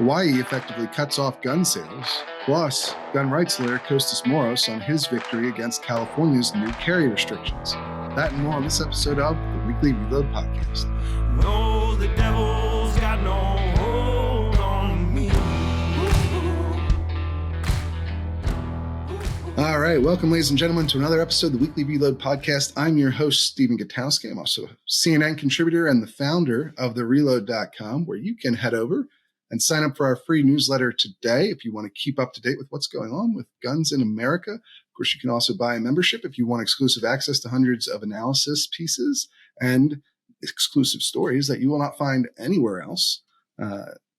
Hawaii effectively cuts off gun sales, plus gun rights lawyer Kostas Moros on his victory against California's new carry restrictions. That and more on this episode of the Weekly Reload Podcast. No, the devil's got no hold on me. All right, welcome, ladies and gentlemen, to another episode of the Weekly Reload Podcast. I'm your host, Stephen Gutowski. I'm also a CNN contributor and the founder of thereload.com, where you can head over and sign up for our free newsletter today if you want to keep up to date with what's going on with guns in America. Of course, you can also buy a membership if you want exclusive access to hundreds of analysis pieces and exclusive stories that you will not find anywhere else.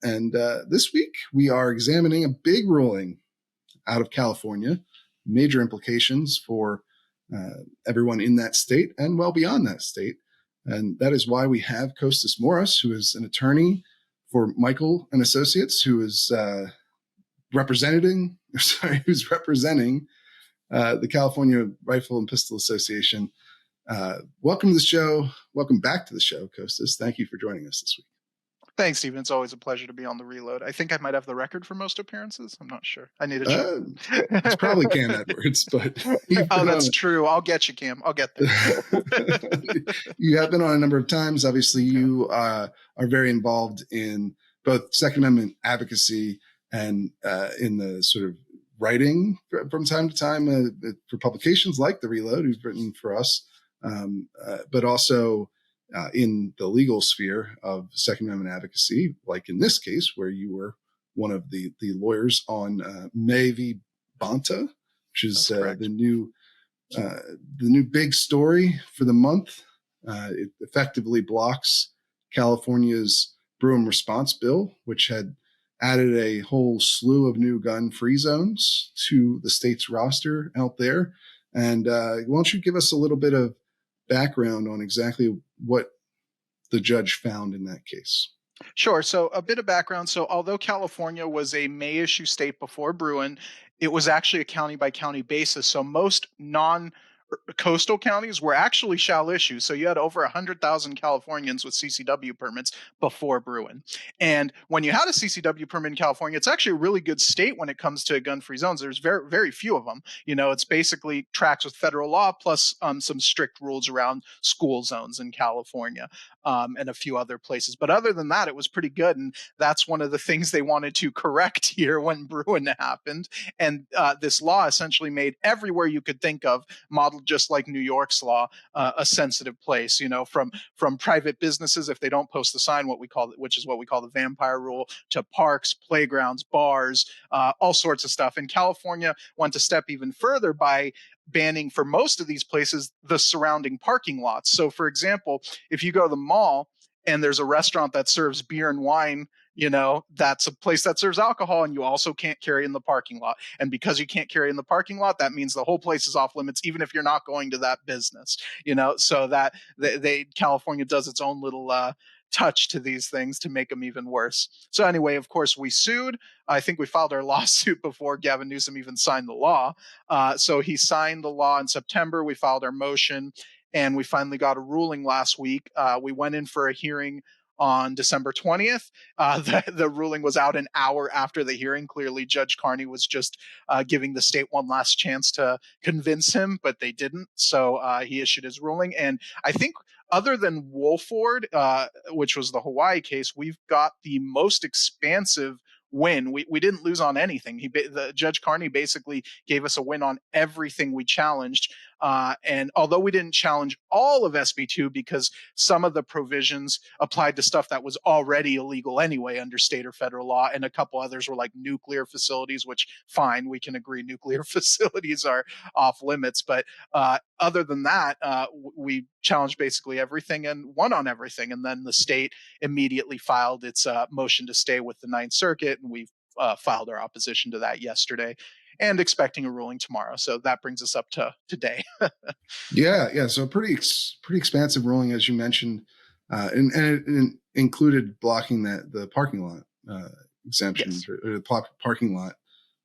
This week, we are examining a big ruling out of California, major implications for everyone in that state and well beyond that state. And that is why we have Kostas Moros, who is an attorney for Michael and Associates, who is representing the California Rifle and Pistol Association. Welcome to the show. Welcome back to the show, Kostas. Thank you for joining us this week. Thanks, Stephen. It's always a pleasure to be on the Reload. I think I might have the record for most appearances. I'm not sure. I need to check. It's probably Cam Edwards, but that's true. I'll get you, Cam. I'll get there. You have been on a number of times. Obviously, you are very involved in both Second Amendment advocacy and in the sort of writing from time to time for publications like The Reload, who's written for us, but also in the legal sphere of Second Amendment advocacy, like in this case, where you were one of the lawyers on May v. Bonta, which is the new big story for the month. It effectively blocks California's Bruen response bill, which had added a whole slew of new gun-free zones to the state's roster out there. And why don't you give us a little bit of background on exactly what the judge found in that case? Sure. So a bit of background. So although California was a May issue state before Bruen, it was actually a county by county basis. So most non-coastal counties were actually shall issue. So you had over 100,000 Californians with CCW permits before Bruen. And when you had a CCW permit in California, it's actually a really good state when it comes to gun-free zones. There's very, very few of them. You know, it's basically tracks with federal law plus some strict rules around school zones in California and a few other places. But other than that, it was pretty good. And that's one of the things they wanted to correct here when Bruen happened. And this law essentially made everywhere you could think of, modeled just like New York's law, a sensitive place, you know, from private businesses, if they don't post the sign, which is what we call the vampire rule, to parks, playgrounds, bars, all sorts of stuff. And California went a step even further by banning, for most of these places, the surrounding parking lots. So, for example, if you go to the mall and there's a restaurant that serves beer and wine, you know, that's a place that serves alcohol, and you also can't carry in the parking lot. And because you can't carry in the parking lot, that means the whole place is off limits, even if you're not going to that business, you know, so that California does its own little touch to these things to make them even worse. So anyway, of course, we sued. I think we filed our lawsuit before Gavin Newsom even signed the law. So he signed the law in September. We filed our motion, and we finally got a ruling last week. We went in for a hearing on December 20th. The ruling was out an hour after the hearing. Clearly, Judge Carney was just giving the state one last chance to convince him, but they didn't. So he issued his ruling. And I think other than Wolford, which was the Hawaii case, we've got the most expansive win. We didn't lose on anything. The Judge Carney basically gave us a win on everything we challenged. And although we didn't challenge all of SB2 because some of the provisions applied to stuff that was already illegal anyway under state or federal law, and a couple others were like nuclear facilities, which fine, we can agree nuclear facilities are off limits. But other than that, we challenged basically everything and won on everything. And then the state immediately filed its motion to stay with the Ninth Circuit, and we've filed our opposition to that yesterday, and expecting a ruling tomorrow. So that brings us up to today. Yeah. So pretty expansive ruling, as you mentioned, and it included blocking the parking lot exemptions, yes, or the parking lot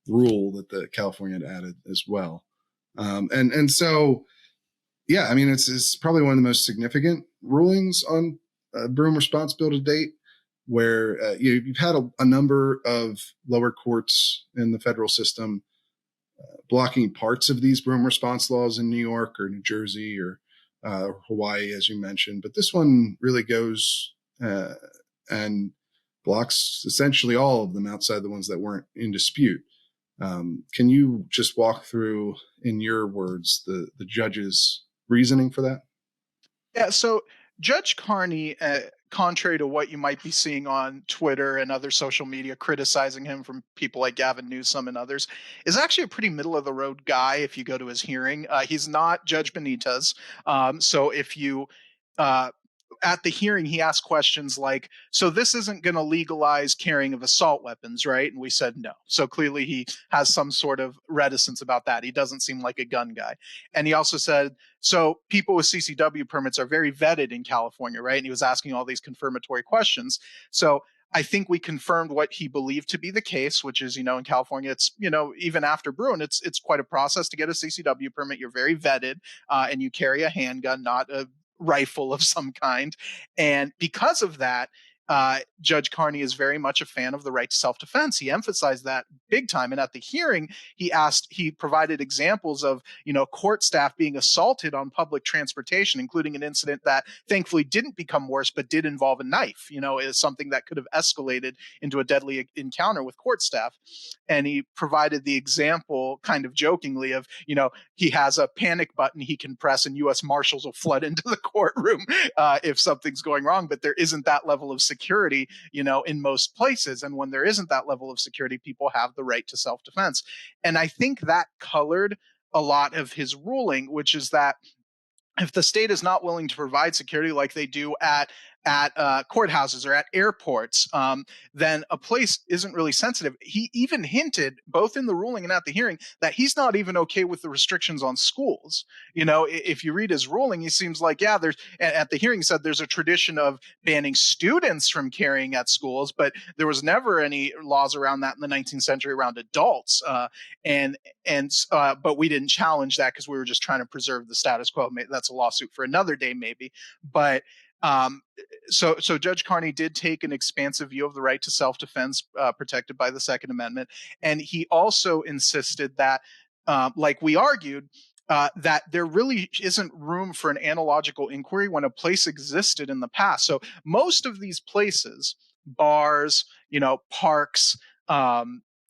rule that the California had added as well. And so, yeah, I mean, it's probably one of the most significant rulings on Bruen response bill to date. where you've had a number of lower courts in the federal system blocking parts of these Bruen response laws in New York or New Jersey or Hawaii, as you mentioned. But this one really goes and blocks essentially all of them outside the ones that weren't in dispute. Can you just walk through, in your words, the judge's reasoning for that? Yeah, so Judge Carney, contrary to what you might be seeing on Twitter and other social media criticizing him from people like Gavin Newsom and others, is actually a pretty middle of the road guy if you go to his hearing. He's not Judge Benitez. So if you uh, at the hearing, he asked questions like, so this isn't going to legalize carrying of assault weapons, right? And we said no. So clearly he has some sort of reticence about that. He doesn't seem like a gun guy. And he also said, so people with CCW permits are very vetted in California, right? And he was asking all these confirmatory questions. So I think we confirmed what he believed to be the case, which is, in California, it's, even after Bruen, it's quite a process to get a CCW permit. You're very vetted, and you carry a handgun, not a rifle of some kind. And because of that, Judge Carney is very much a fan of the right to self-defense. He emphasized that big time. And at the hearing, he provided examples of, court staff being assaulted on public transportation, including an incident that thankfully didn't become worse, but did involve a knife, is something that could have escalated into a deadly encounter with court staff. And he provided the example kind of jokingly of, he has a panic button he can press and U.S. Marshals will flood into the courtroom if something's going wrong. But there isn't that level of security, in most places. And when there isn't that level of security, people have the right to self-defense. And I think that colored a lot of his ruling, which is that if the state is not willing to provide security like they do at courthouses or at airports, then a place isn't really sensitive. He even hinted, both in the ruling and at the hearing, that he's not even okay with the restrictions on schools. If you read his ruling, he seems like, there's, at the hearing, he said there's a tradition of banning students from carrying at schools, but there was never any laws around that in the 19th century around adults. But we didn't challenge that because we were just trying to preserve the status quo. That's a lawsuit for another day, maybe. But so Judge Carney did take an expansive view of the right to self-defense protected by the Second Amendment. And he also insisted that, like we argued, that there really isn't room for an analogical inquiry when a place existed in the past. So most of these places, bars, parks,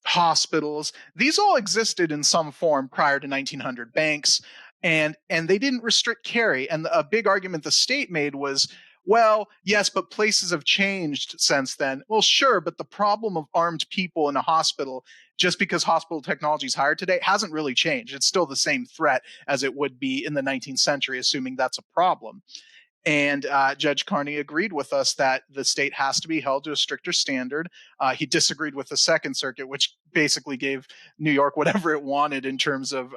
hospitals, these all existed in some form prior to 1900. Banks, and they didn't restrict carry. And a big argument the state made was, well, yes, but places have changed since then. Well, sure, but the problem of armed people in a hospital, just because hospital technology is higher today, hasn't really changed. It's still the same threat as it would be in the 19th century, assuming that's a problem. And Judge Carney agreed with us that the state has to be held to a stricter standard. He disagreed with the Second Circuit, which basically gave New York whatever it wanted in terms of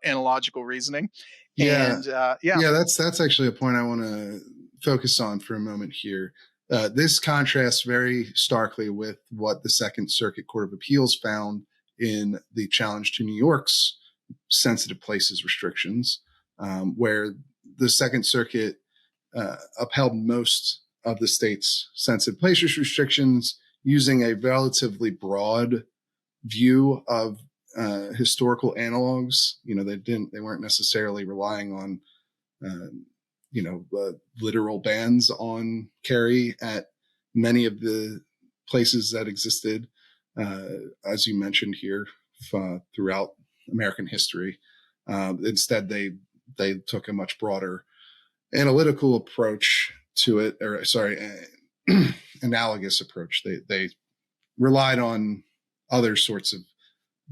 analogical reasoning. Yeah, And that's actually a point I want to focus on for a moment here. This contrasts very starkly with what the Second Circuit Court of Appeals found in the challenge to New York's sensitive places restrictions, where the Second Circuit upheld most of the state's sensitive places restrictions using a relatively broad view of historical analogs. They weren't necessarily relying on literal bans on carry at many of the places that existed, as you mentioned here, throughout American history. Instead, they took a much broader analytical approach to it, analogous approach. They relied on other sorts of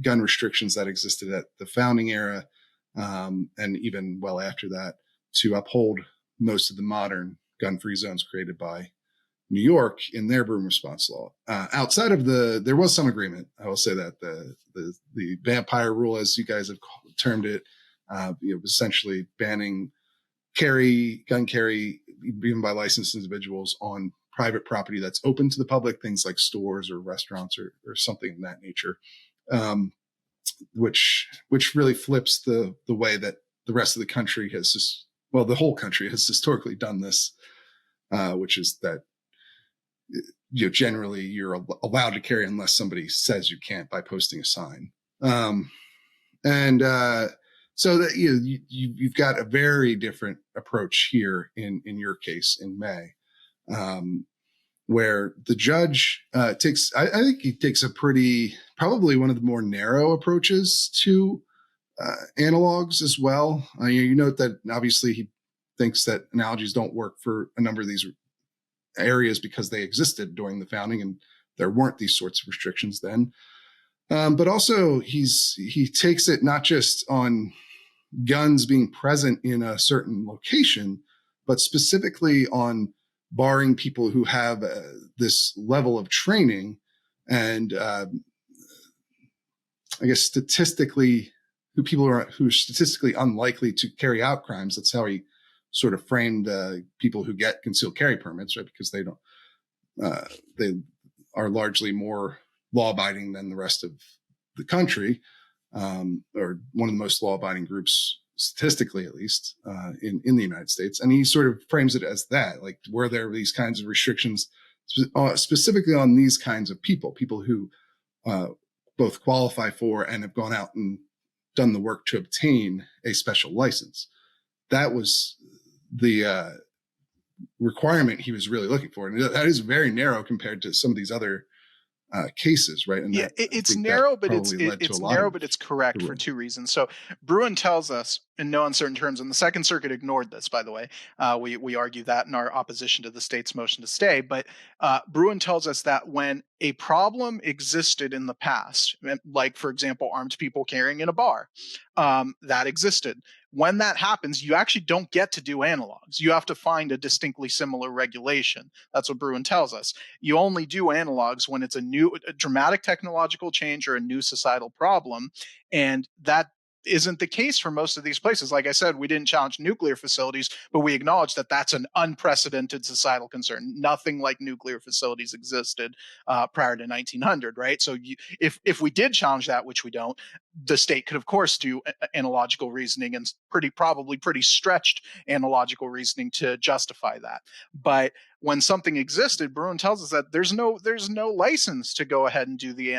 gun restrictions that existed at the founding era, and even well after that, to uphold most of the modern gun-free zones created by New York in their Bruen response law. Outside of there was some agreement. I will say that the vampire rule, as you guys have termed it, essentially banning gun carry, even by licensed individuals, on private property that's open to the public, things like stores or restaurants or something of that nature, which really flips the way that the rest of the country the whole country has historically done this, which is that generally you're allowed to carry unless somebody says you can't by posting a sign. So that you've got a very different approach here in your case in May, where the judge I think he takes probably one of the more narrow approaches to analogs as well. You note that obviously he thinks that analogies don't work for a number of these areas because they existed during the founding and there weren't these sorts of restrictions then. But also he takes it not just on guns being present in a certain location, but specifically on barring people who have this level of training and I guess statistically who are statistically unlikely to carry out crimes. That's how he sort of framed people who get concealed carry permits, right? Because they are largely more law-abiding than the rest of the country, or one of the most law-abiding groups statistically, at least, in the United States. And he sort of frames it as that, like, were there these kinds of restrictions specifically on these kinds of people who both qualify for and have gone out and done the work to obtain a special license. That was the requirement he was really looking for. And that is very narrow compared to some of these other cases, right? And yeah, it's narrow, but it's correct for two reasons. So Bruen tells us in no uncertain terms, and the Second Circuit ignored this, by the way. We argue that in our opposition to the state's motion to stay. But Bruen tells us that when a problem existed in the past, like, for example, armed people carrying in a bar, that existed. When that happens, you actually don't get to do analogs. You have to find a distinctly similar regulation. That's what Bruen tells us. You only do analogs when it's a dramatic technological change or a new societal problem. And that isn't the case for most of these places. Like I said, we didn't challenge nuclear facilities, but we acknowledge that that's an unprecedented societal concern. Nothing like nuclear facilities existed prior to 1900, right? So if we did challenge that, which we don't, the state could, of course, do analogical reasoning and probably pretty stretched analogical reasoning to justify that. But when something existed, Bruen tells us that there's no license to go ahead and do the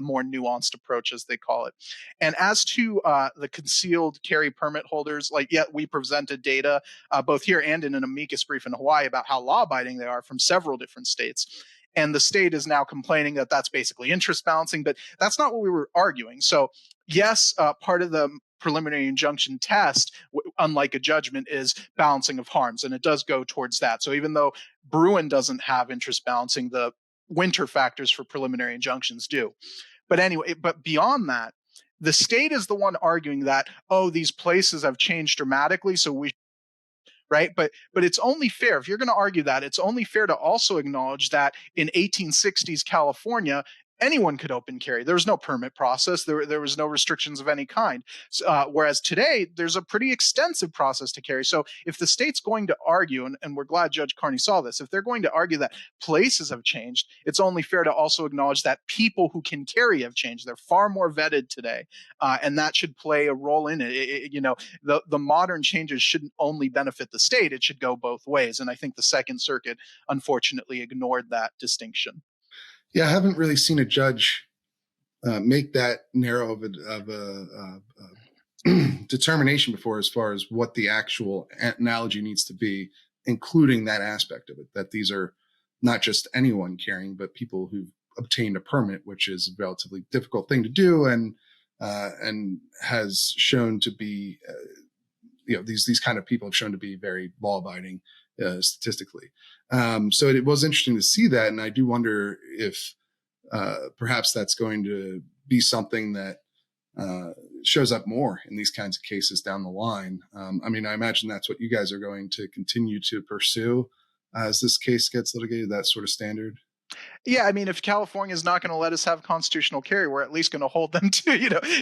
more nuanced approach, as they call it. And as to the concealed carry permit holders, we presented data both here and in an amicus brief in Hawaii about how law-abiding they are from several different states. And the state is now complaining that that's basically interest balancing, but that's not what we were arguing. So yes, part of the preliminary injunction test, unlike a judgment, is balancing of harms, and it does go towards that. So even though Bruen doesn't have interest balancing, the winter factors for preliminary injunctions do. But anyway, but beyond that, the state is the one arguing that, these places have changed dramatically, so we right? But it's only fair, if you're going to argue that, it's only fair to also acknowledge that in 1860s California, anyone could open carry. There was no permit process. There was no restrictions of any kind. Whereas today, there's a pretty extensive process to carry. So if the state's going to argue, and we're glad Judge Carney saw this, if they're going to argue that places have changed, it's only fair to also acknowledge that people who can carry have changed. They're far more vetted today. And that should play a role in it. The modern changes shouldn't only benefit the state. It should go both ways. And I think the Second Circuit, unfortunately, ignored that distinction. Yeah, I haven't really seen a judge make that narrow of a determination before, as far as what the actual analogy needs to be, including that aspect of it, that these are not just anyone carrying, but people who've obtained a permit, which is a relatively difficult thing to do, and has shown to be, these kind of people have shown to be very law-abiding statistically. So it was interesting to see that. And I do wonder if perhaps that's going to be something that shows up more in these kinds of cases down the line. I imagine that's what you guys are going to continue to pursue as this case gets litigated, that sort of standard. Yeah, I mean, if California is not going to let us have constitutional carry, we're at least going to hold them to,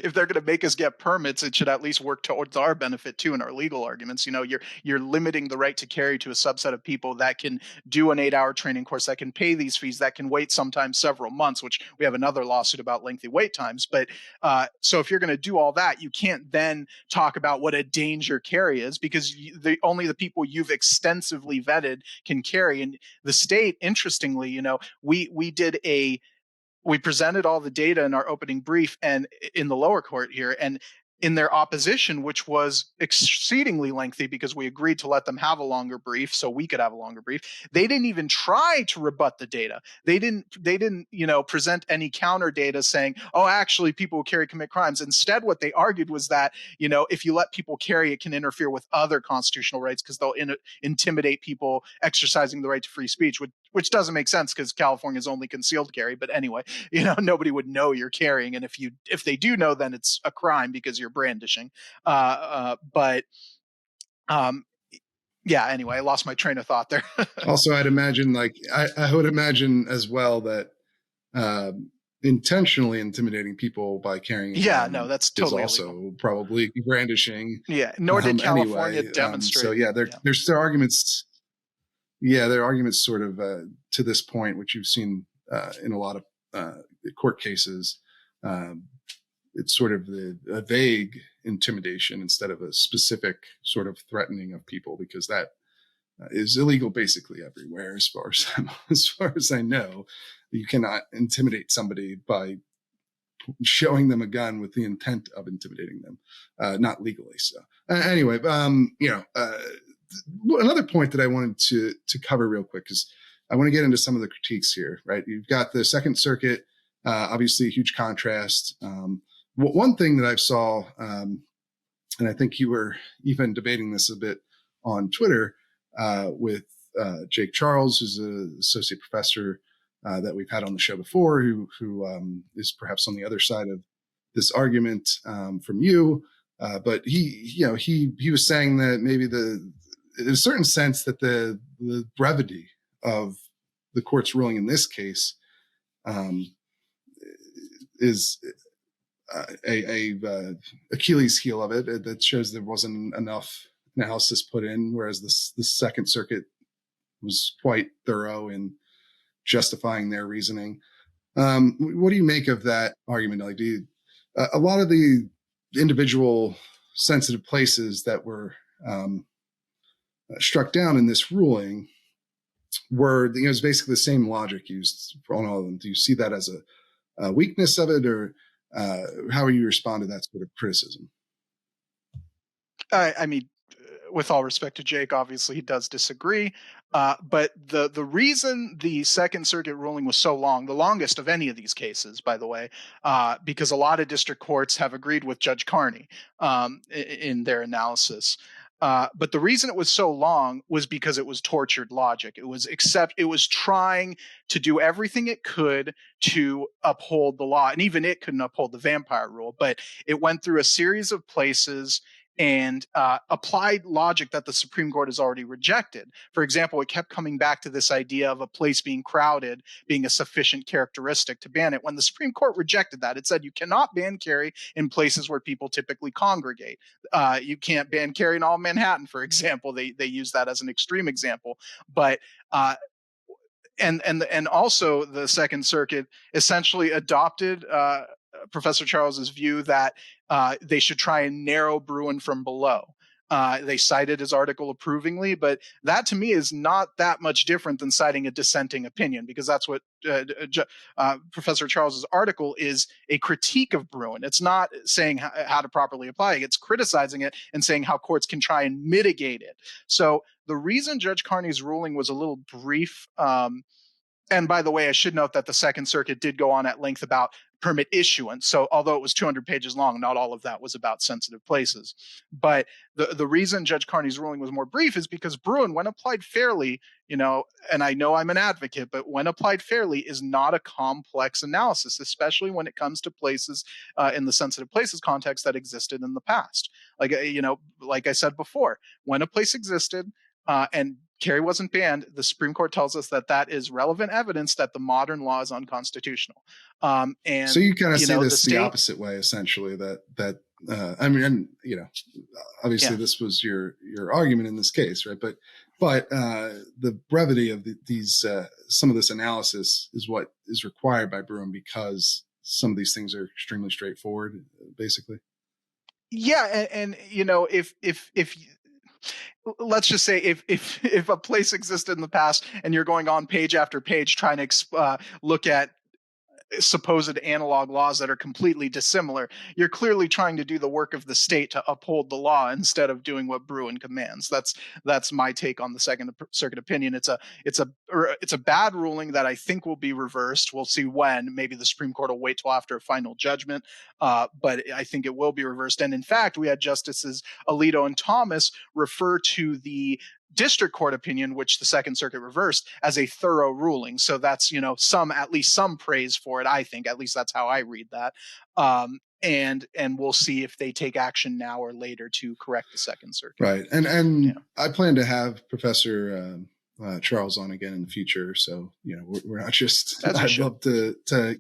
if they're going to make us get permits, it should at least work towards our benefit too in our legal arguments. You're limiting the right to carry to a subset of people that can do an 8-hour training course, that can pay these fees, that can wait sometimes several months, which we have another lawsuit about lengthy wait times. But so if you're going to do all that, you can't then talk about what a danger carry is, because only the people you've extensively vetted can carry. And the state, interestingly, we presented all the data in our opening brief and in the lower court here, and in their opposition, which was exceedingly lengthy because we agreed to let them have a longer brief so we could have a longer brief, they didn't even try to rebut the data. They didn't present any counter data saying, oh, actually people who carry commit crimes. Instead, what they argued was that, if you let people carry, it can interfere with other constitutional rights because they'll intimidate people exercising the right to free speech, which doesn't make sense because California is only concealed carry. But anyway, nobody would know you're carrying, and if they do know, then it's a crime because you're brandishing. But yeah. Anyway, I lost my train of thought there. Also, I'd imagine, like, I would imagine as well that intentionally intimidating people by carrying yeah, no, that's totally is also illegal. probably brandishing. Yeah, nor did California Anyway, demonstrate. so yeah, there's their arguments. Yeah, their arguments sort of to this point, which you've seen in a lot of court cases. It's sort of a vague intimidation instead of a specific sort of threatening of people, because that is illegal basically everywhere, as far as I know. You cannot intimidate somebody by showing them a gun with the intent of intimidating them, not legally. So anyway, another point that I wanted to cover real quick is I want to get into some of the critiques here. Right, you've got the Second Circuit, obviously a huge contrast. One thing that I saw, and I think you were even debating this a bit on Twitter with Jake Charles, who's an associate professor that we've had on the show before, who is perhaps on the other side of this argument from you. But he was saying that maybe in a certain sense that the brevity of the court's ruling in this case is a Achilles heel of it, that shows there wasn't enough analysis put in, whereas the Second Circuit was quite thorough in justifying their reasoning. What do you make of that argument? Like, a lot of the individual sensitive places that were struck down in this ruling were, it was basically the same logic used for all of them. Do you see that as a weakness of it, or how you respond to that sort of criticism? I mean, with all respect to Jake, obviously he does disagree. But the reason the Second Circuit ruling was so long, the longest of any of these cases, by the way, because a lot of district courts have agreed with Judge Carney in their analysis. But the reason it was so long was because it was tortured logic. It was trying to do everything it could to uphold the law, and even it couldn't uphold the vampire rule. But it went through a series of places and applied logic that the Supreme Court has already rejected. For example, it kept coming back to this idea of a place being crowded being a sufficient characteristic to ban it. When the Supreme Court rejected that, it said you cannot ban carry in places where people typically congregate. You can't ban carry in all Manhattan, for example. They use that as an extreme example. But and also the Second Circuit essentially adopted Professor Charles's view that they should try and narrow Bruen from below. They cited his article approvingly, but that to me is not that much different than citing a dissenting opinion, because that's what Professor Charles's article is, a critique of Bruen. It's not saying how to properly apply it. It's criticizing it and saying how courts can try and mitigate it. So the reason Judge Carney's ruling was a little brief, and by the way, I should note that the Second Circuit did go on at length about permit issuance. So although it was 200 pages long, not all of that was about sensitive places. But the reason Judge Carney's ruling was more brief is because Bruen, when applied fairly, and I know I'm an advocate, but when applied fairly is not a complex analysis, especially when it comes to places in the sensitive places context that existed in the past. Like I said before, when a place existed and carry wasn't banned, the Supreme Court tells us that that is relevant evidence that the modern law is unconstitutional. And so you kind of see the this the state, opposite way, essentially. That I mean, and obviously Yeah. this was your argument in this case, right? But the brevity of these some of this analysis is what is required by Bruen, because some of these things are extremely straightforward, basically. Yeah, and if let's just say if a place existed in the past and you're going on page after page trying to look at supposed analog laws that are completely dissimilar, you're clearly trying to do the work of the state to uphold the law instead of doing what Bruen commands. That's my take on the Second Circuit opinion. It's a bad ruling that I think will be reversed. We'll see when. Maybe the Supreme Court will wait till after a final judgment, but I think it will be reversed. And in fact, we had Justices Alito and Thomas refer to the district court opinion, which the Second Circuit reversed, as a thorough ruling. So that's, at least some praise for it. I think at least that's how I read that. And we'll see if they take action now or later to correct the Second Circuit. Right. And I plan to have Professor Charles on again in the future. So, we're not just, I'd love to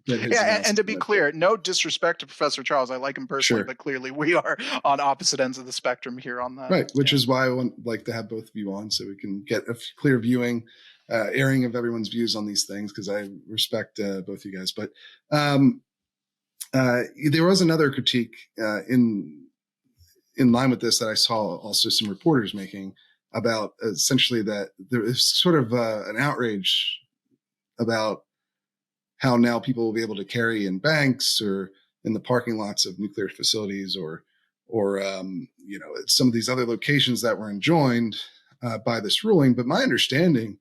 get his. Yeah. And to be clear, no disrespect to Professor Charles. I like him personally, but clearly we are on opposite ends of the spectrum here on that. Right. Which is why I would like to have both of you on, so we can get a clear viewing, airing of everyone's views on these things, because I respect both you guys. But there was another critique in line with this that I saw also some reporters making about essentially that there is sort of an outrage about how now people will be able to carry in banks or in the parking lots of nuclear facilities or some of these other locations that were enjoined by this ruling. But my understanding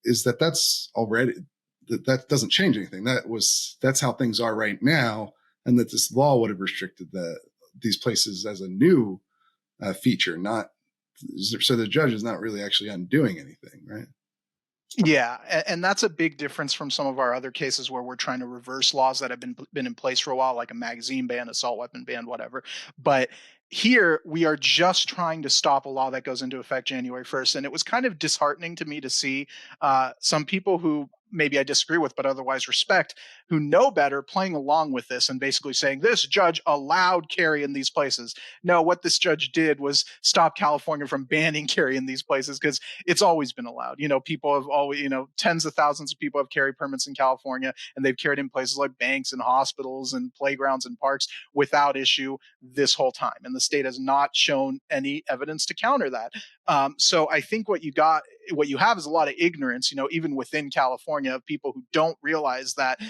is that that's already, that doesn't change anything. That's how things are right now, and that this law would have restricted these places as a new feature, not so the judge is not really actually undoing anything, right? Yeah, and that's a big difference from some of our other cases where we're trying to reverse laws that have been in place for a while, like a magazine ban, assault weapon ban, whatever. But here we are just trying to stop a law that goes into effect January 1st. And it was kind of disheartening to me to see some people who maybe I disagree with, but otherwise respect, who know better, playing along with this and basically saying this judge allowed carry in these places. No, what this judge did was stop California from banning carry in these places, because it's always been allowed. People have always, tens of thousands of people have carry permits in California, and they've carried in places like banks and hospitals and playgrounds and parks without issue this whole time. And the state has not shown any evidence to counter that. So I think what you have is a lot of ignorance, even within California, of people who don't realize that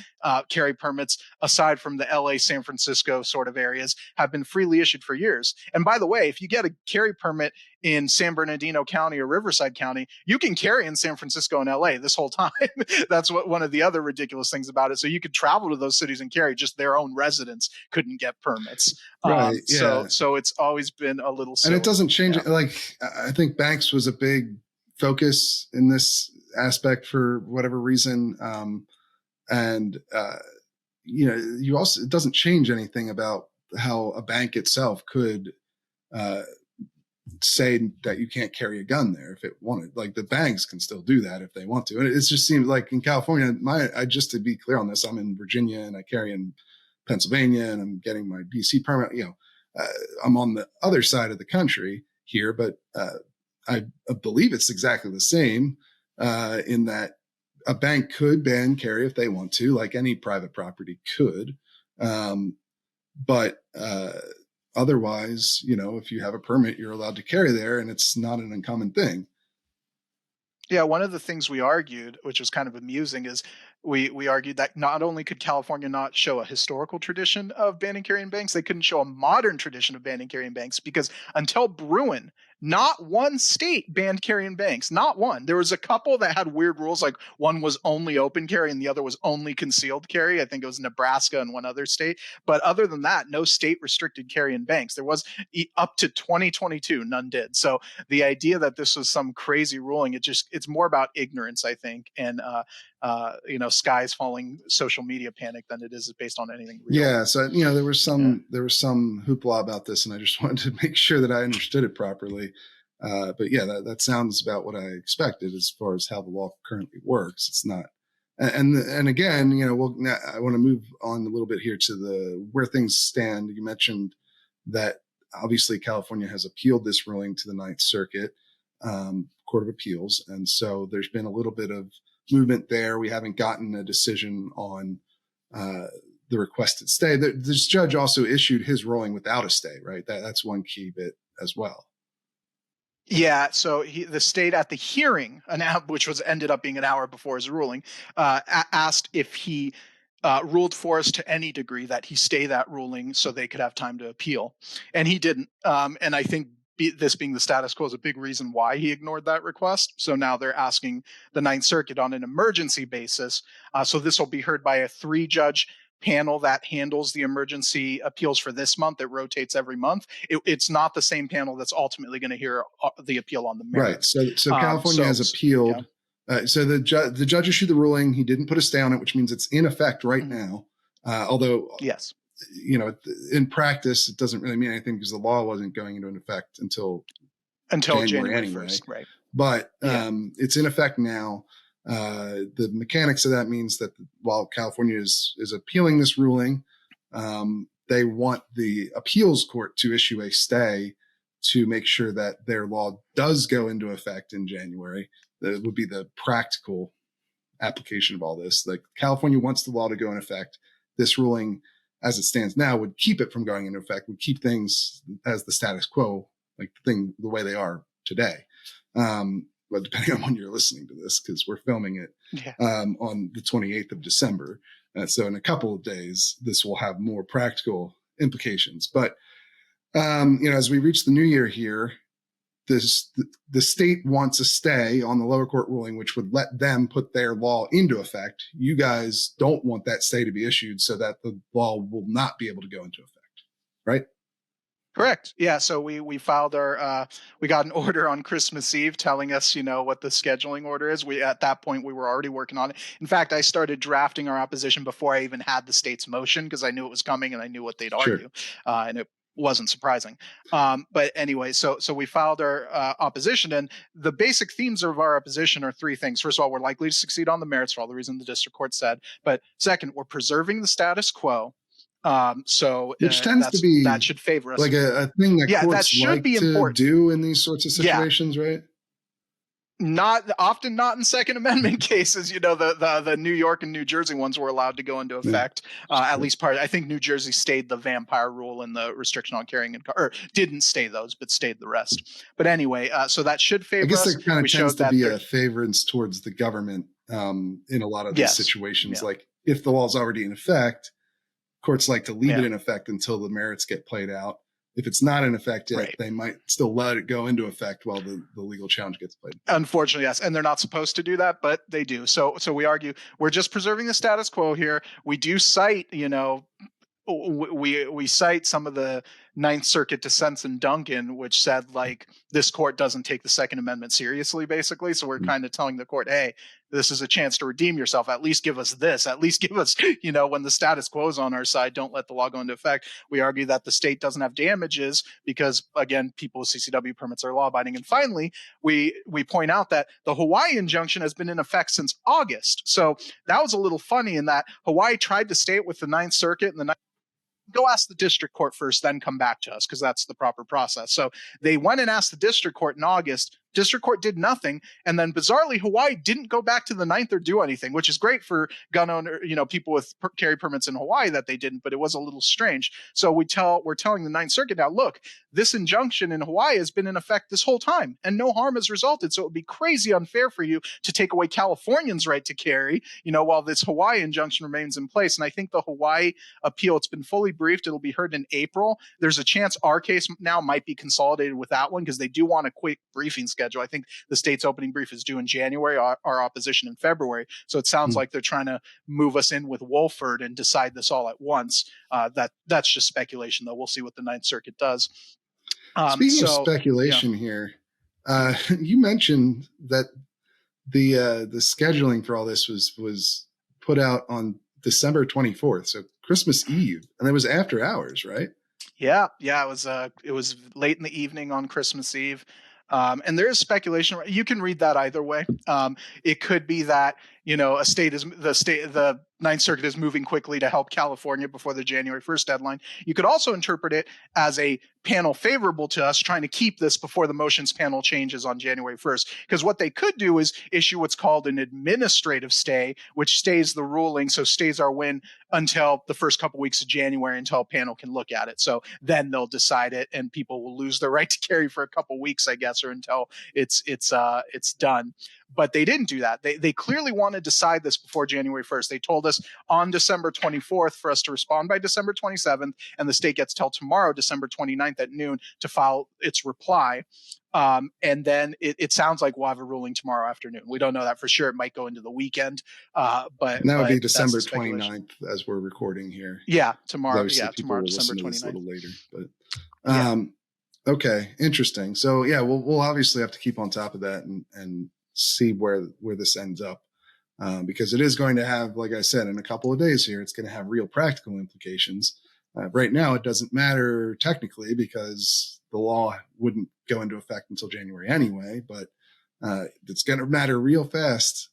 carry permits, aside from the LA, San Francisco sort of areas, have been freely issued for years. And by the way, if you get a carry permit in San Bernardino County or Riverside County, you can carry in San Francisco and LA this whole time. That's one of the other ridiculous things about it. So you could travel to those cities and carry, just their own residents couldn't get permits. Right. Yeah. So it's always been a little silly. And it doesn't change. Yeah. Like, I think banks was a big focus in this aspect for whatever reason. You also, it doesn't change anything about how a bank itself could say that you can't carry a gun there if it wanted. Like, the banks can still do that if they want to. And it just seems like in California, just to be clear on this, I'm in Virginia and I carry in Pennsylvania and I'm getting my DC permit. I'm on the other side of the country here, but I believe it's exactly the same in that a bank could ban carry if they want to, like any private property could. But otherwise, if you have a permit, you're allowed to carry there, and it's not an uncommon thing. Yeah, one of the things we argued, which was kind of amusing, is we argued that not only could California not show a historical tradition of banning carry in banks, they couldn't show a modern tradition of banning carry in banks, because until Bruen, not one state banned carry in banks. Not one. There was a couple that had weird rules, like one was only open carry and the other was only concealed carry. I think it was Nebraska and one other state. But other than that, no state restricted carry in banks. There was, up to 2022, none did. So the idea that this was some crazy ruling, it's more about ignorance, I think, and skies falling social media panic than it is based on anything real. Yeah. So, there was some hoopla about this, and I just wanted to make sure that I understood it properly. But yeah, that sounds about what I expected as far as how the law currently works. It's not, and again, I want to move on a little bit here to where things stand. You mentioned that obviously California has appealed this ruling to the Ninth Circuit Court of Appeals, and so there's been a little bit of movement there. We haven't gotten a decision on the requested stay. This judge also issued his ruling without a stay, right? That's one key bit as well. Yeah, so the state at the hearing, which was ended up being an hour before his ruling, asked if he ruled for us to any degree that he stay that ruling so they could have time to appeal, and he didn't. And I think this being the status quo is a big reason why he ignored that request. So now they're asking the Ninth Circuit on an emergency basis. So this will be heard by a 3-judge panel that handles the emergency appeals for this month. It rotates every month. It's not the same panel that's ultimately going to hear the appeal on the merits. Right. So California has appealed. Yeah. So the judge issued the ruling. He didn't put a stay on it, which means it's in effect right now. Although, yes, in practice, it doesn't really mean anything because the law wasn't going into effect until January anyway. 1st, right? But it's in effect now. The mechanics of that means that while California is appealing this ruling, they want the appeals court to issue a stay to make sure that their law does go into effect in January. That would be the practical application of all this. Like California wants the law to go in effect. This ruling, as it stands now, would keep it from going into effect, would keep things as the status quo, like the way they are today. But depending on when you're listening to this, because we're filming it on the 28th of December. So in a couple of days, this will have more practical implications. But, as we reach the new year here, the state wants a stay on the lower court ruling, which would let them put their law into effect. You guys don't want that stay to be issued so that the law will not be able to go into effect, right? Correct. Yeah. So we filed we got an order on Christmas Eve telling us, what the scheduling order is. At that point, we were already working on it. In fact, I started drafting our opposition before I even had the state's motion because I knew it was coming and I knew what they'd argue. And it wasn't surprising. But anyway, so we filed our opposition, and the basic themes of our opposition are 3 things. First of all, we're likely to succeed on the merits for all the reasons the district court said. But second, we're preserving the status quo. Which tends to be that should favor us, like a thing that courts that should like be to important. do in these sorts of situations, right? Not in Second Amendment cases. The New York and New Jersey ones were allowed to go into effect. At least part. I think New Jersey stayed the vampire rule and the restriction on carrying or didn't stay those, but stayed the rest. But anyway, so that should favor us. I guess there kind of tends to be a favorance towards the government in a lot of these situations. Yeah. Like if the law is already in effect, courts like to leave it in effect until the merits get played out. If it's not in effect yet, they might still let it go into effect while the legal challenge gets played. Unfortunately, yes. And they're not supposed to do that, but they do. So we argue we're just preserving the status quo here. We do cite, we cite some of the Ninth Circuit dissents in Duncan, which said like this court doesn't take the Second Amendment seriously, basically. So we're kind of telling the court, hey, this is a chance to redeem yourself. At least give us this. At least give us, when the status quo is on our side, don't let the law go into effect. We argue that the state doesn't have damages because, again, people with CCW permits are law abiding. And finally, we point out that the Hawaii injunction has been in effect since August. So that was a little funny in that Hawaii tried to stay it with the Ninth Circuit, and the go ask the district court first, then come back to us because that's the proper process. So they went and asked the district court in August. District court did nothing. And then bizarrely, Hawaii didn't go back to the Ninth or do anything, which is great for gun owner, people with carry permits in Hawaii that they didn't, but it was a little strange. So we're telling the Ninth Circuit now, look, this injunction in Hawaii has been in effect this whole time and no harm has resulted. So it would be crazy unfair for you to take away Californians' right to carry, while this Hawaii injunction remains in place. And I think the Hawaii appeal, it's been fully briefed. It'll be heard in April. There's a chance our case now might be consolidated with that one because they do want a quick briefing schedule. I think the state's opening brief is due in January, our opposition in February. So it sounds like they're trying to move us in with Wolford and decide this all at once. That's just speculation, though. We'll see what the Ninth Circuit does. Speaking of speculation here, you mentioned that the scheduling for all this was put out on December 24th, so Christmas Eve, and it was after hours, right? Yeah, it was late in the evening on Christmas Eve. And there is speculation. You can read that either way. It could be that, the Ninth Circuit is moving quickly to help California before the January 1st deadline. You could also interpret it as a panel favorable to us trying to keep this before the motions panel changes on January 1st. Because what they could do is issue what's called an administrative stay, which stays the ruling, so stays our win until the first couple weeks of January until a panel can look at it. So then they'll decide it, and people will lose their right to carry for a couple weeks, I guess, or until it's done. But they didn't do that. They clearly want to decide this before January 1st. They told us on December 24th for us to respond by December 27th, and the state gets till tomorrow, December 29th at noon, to file its reply. And then it sounds like we'll have a ruling tomorrow afternoon. We don't know that for sure. It might go into the weekend. But and that would be December 29th as we're recording here. Yeah, tomorrow. Obviously, Yeah, tomorrow, December 29th. A little later, but okay, interesting. So yeah, we'll obviously have to keep on top of that and see where this ends up, because it is going to have, like I said, in a couple of days here, it's going to have real practical implications. Right now, it doesn't matter technically because the law wouldn't go into effect until January anyway, but it's going to matter real fast.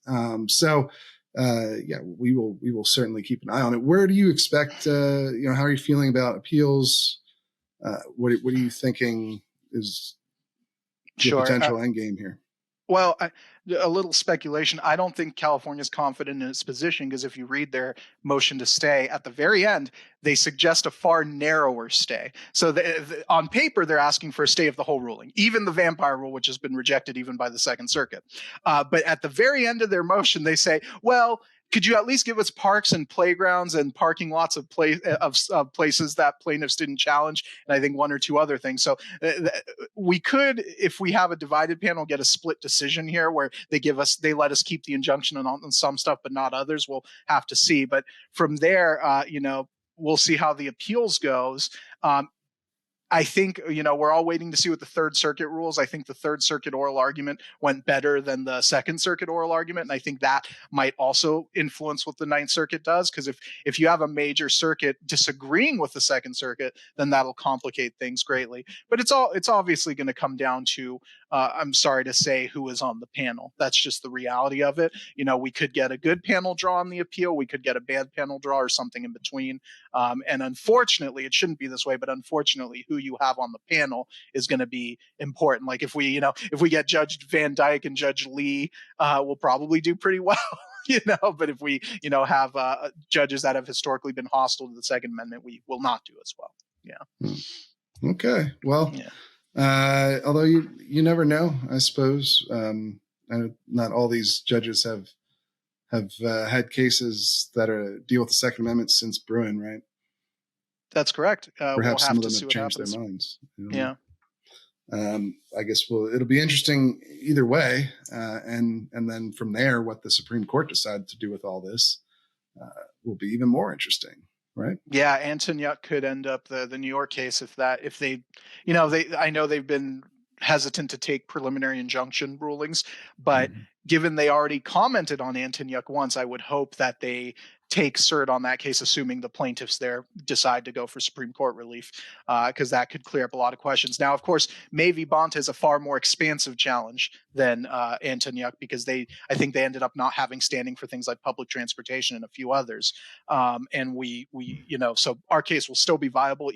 So we will certainly keep an eye on it. Where do you expect, how are you feeling about appeals? What are you thinking is the potential end game here? Well, a little speculation. I don't think California is confident in its position, because if you read their motion to stay at the very end, they suggest a far narrower stay. So on paper, they're asking for a stay of the whole ruling, even the vampire rule, which has been rejected even by the Second Circuit. But at the very end of their motion, they say, well, could you at least give us parks and playgrounds and parking lots of places that plaintiffs didn't challenge? And I think one or two other things. So we could, if we have a divided panel, get a split decision here where they let us keep the injunction on some stuff, but not others. We'll have to see. But from there, we'll see how the appeals goes. I think, we're all waiting to see what the Third Circuit rules. I think the Third Circuit oral argument went better than the Second Circuit oral argument. And I think that might also influence what the Ninth Circuit does. Because if you have a major circuit disagreeing with the Second Circuit, then that'll complicate things greatly. But it's obviously going to come down to, I'm sorry to say, who is on the panel. That's just the reality of it. We could get a good panel draw on the appeal. We could get a bad panel draw or something in between. And unfortunately, it shouldn't be this way, but unfortunately, who you have on the panel is going to be important. Like if we get Judge Van Dyke and Judge Lee, we'll probably do pretty well. But if we, have judges that have historically been hostile to the Second Amendment, we will not do as well. Yeah. Okay. Well, although you never know, I suppose. Not all these judges have had cases that deal with the Second Amendment since Bruen, right? That's correct. Perhaps some of them have changed their minds. Yeah. I guess it'll be interesting either way, and then from there, what the Supreme Court decides to do with all this will be even more interesting, right? Yeah, Antonyuk could end up the New York case if they, I know they've been hesitant to take preliminary injunction rulings, but given they already commented on Antonyuk once, I would hope that they take cert on that case, assuming the plaintiffs there decide to go for Supreme Court relief, because that could clear up a lot of questions. Now, of course, May v. Bonta is a far more expansive challenge than Antonyuk, because I think they ended up not having standing for things like public transportation and a few others. And so our case will still be viable,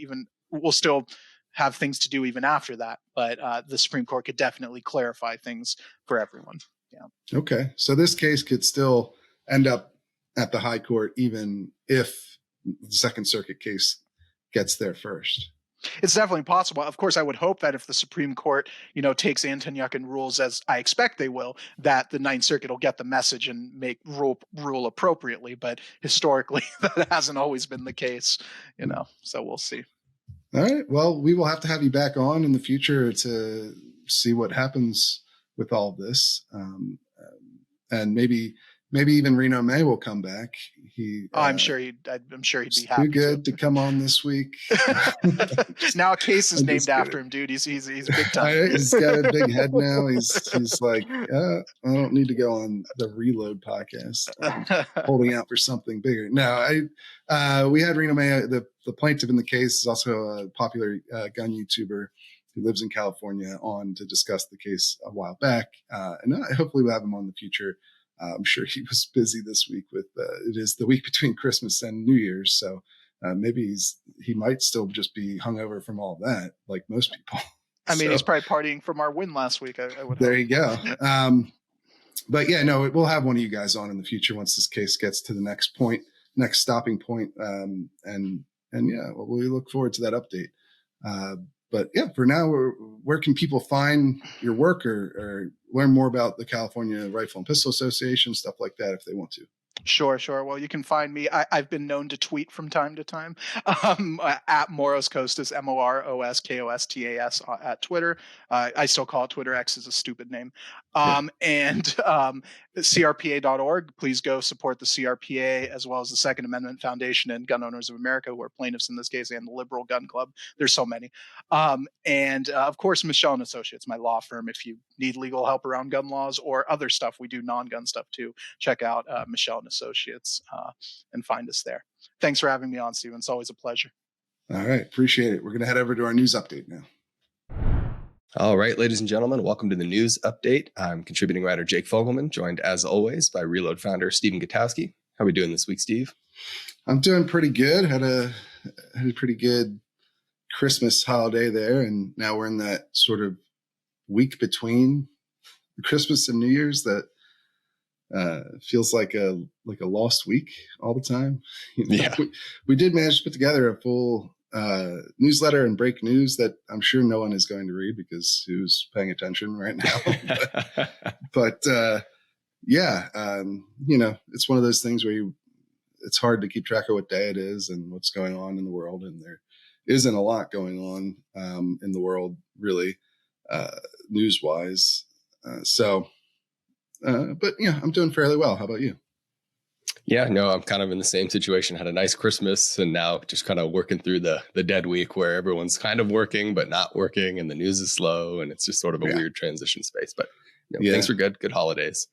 we'll still have things to do even after that. But the Supreme Court could definitely clarify things for everyone. Yeah. Okay. So this case could still end up at the high court, even if the Second Circuit case gets there first. It's definitely possible. Of course, I would hope that if the Supreme Court, takes Antonyuk and rules as I expect they will, that the Ninth Circuit will get the message and rule appropriately. But historically, that hasn't always been the case, so we'll see. All right. Well, we will have to have you back on in the future to see what happens with all of this. And maybe even Reno May will come back. I'm sure he'd be happy. Too good to come on this week. Now a case is named after him, dude. He's big time. He's got a big head now. He's like, I don't need to go on the Reload podcast. I'm holding out for something bigger. No, we had Reno May, the plaintiff in the case, is also a popular gun YouTuber who lives in California, on to discuss the case a while back. And hopefully we'll have him on in the future. I'm sure he was busy this week with, it is the week between Christmas and New Year's. So maybe he might still just be hungover from all that, like most people. I mean, he's probably partying from our win last week. I would there hope. you go. But yeah, no, we'll have one of you guys on in the future once this case gets to the next stopping point. And yeah, well, we look forward to that update. But yeah, for now, where can people find your work or learn more about the California Rifle and Pistol Association, stuff like that, if they want to? Sure. Well, you can find me. I've been known to tweet from time to time at Moros Kostas, MOROSKOSTAS at Twitter. I still call it Twitter. X is a stupid name. And CRPA.org. Please go support the CRPA as well as the Second Amendment Foundation and Gun Owners of America, who are plaintiffs in this case, and the Liberal Gun Club. There's so many. And of course, Michelle and Associates, my law firm. If you need legal help around gun laws or other stuff, we do non-gun stuff too. Check out Michelle and Associates and find us there. Thanks for having me on, Stephen. It's always a pleasure. All right. Appreciate it. We're going to head over to our news update now. All right, ladies and gentlemen, welcome to the news update. I'm contributing writer Jake Fogelman, joined as always by Reload founder Stephen Gutowski. How are we doing this week, Steve? I'm doing pretty good. Had a pretty good Christmas holiday there, and now we're in that sort of week between Christmas and New Year's that feels like a lost week all the time. Yeah, we did manage to put together a full newsletter and break news that I'm sure no one is going to read because who's paying attention right now. but yeah, it's one of those things where it's hard to keep track of what day it is and what's going on in the world, and there isn't a lot going on in the world really news wise. But yeah, I'm doing fairly well. How about you? Yeah, no, I'm kind of in the same situation. Had a nice Christmas and now just kind of working through the dead week where everyone's kind of working but not working and the news is slow and it's just sort of a weird transition space. But things were good holidays.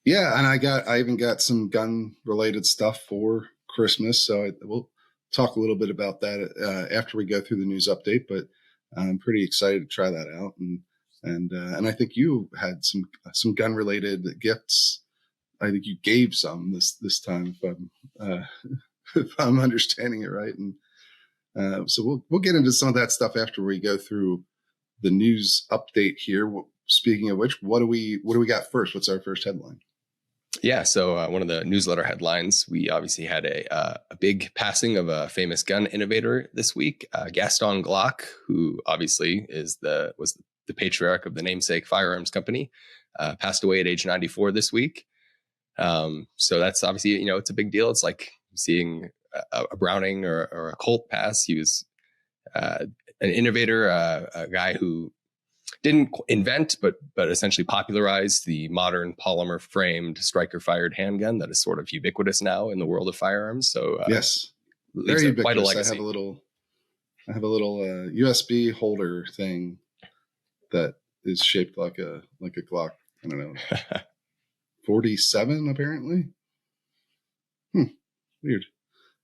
Yeah, and I even got some gun related stuff for Christmas, so we'll talk a little bit about that after we go through the news update. But I'm pretty excited to try that out, and I think you had some gun related gifts. I think you gave some this time, if I'm understanding it right. And so we'll get into some of that stuff after we go through the news update here. Speaking of which, what do we got first? What's our first headline? Yeah, so one of the newsletter headlines, we obviously had a big passing of a famous gun innovator this week, Gaston Glock, who obviously was the patriarch of the namesake firearms company, passed away at age 94 this week. So that's obviously, it's a big deal. It's like seeing a Browning or a Colt pass. He was an innovator, a guy who didn't invent, but essentially popularized the modern polymer framed striker fired handgun that is sort of ubiquitous now in the world of firearms. So yes, very ubiquitous. Quite a legacy. I have a little USB holder thing that is shaped like a Glock. I don't know. 47 apparently. Weird.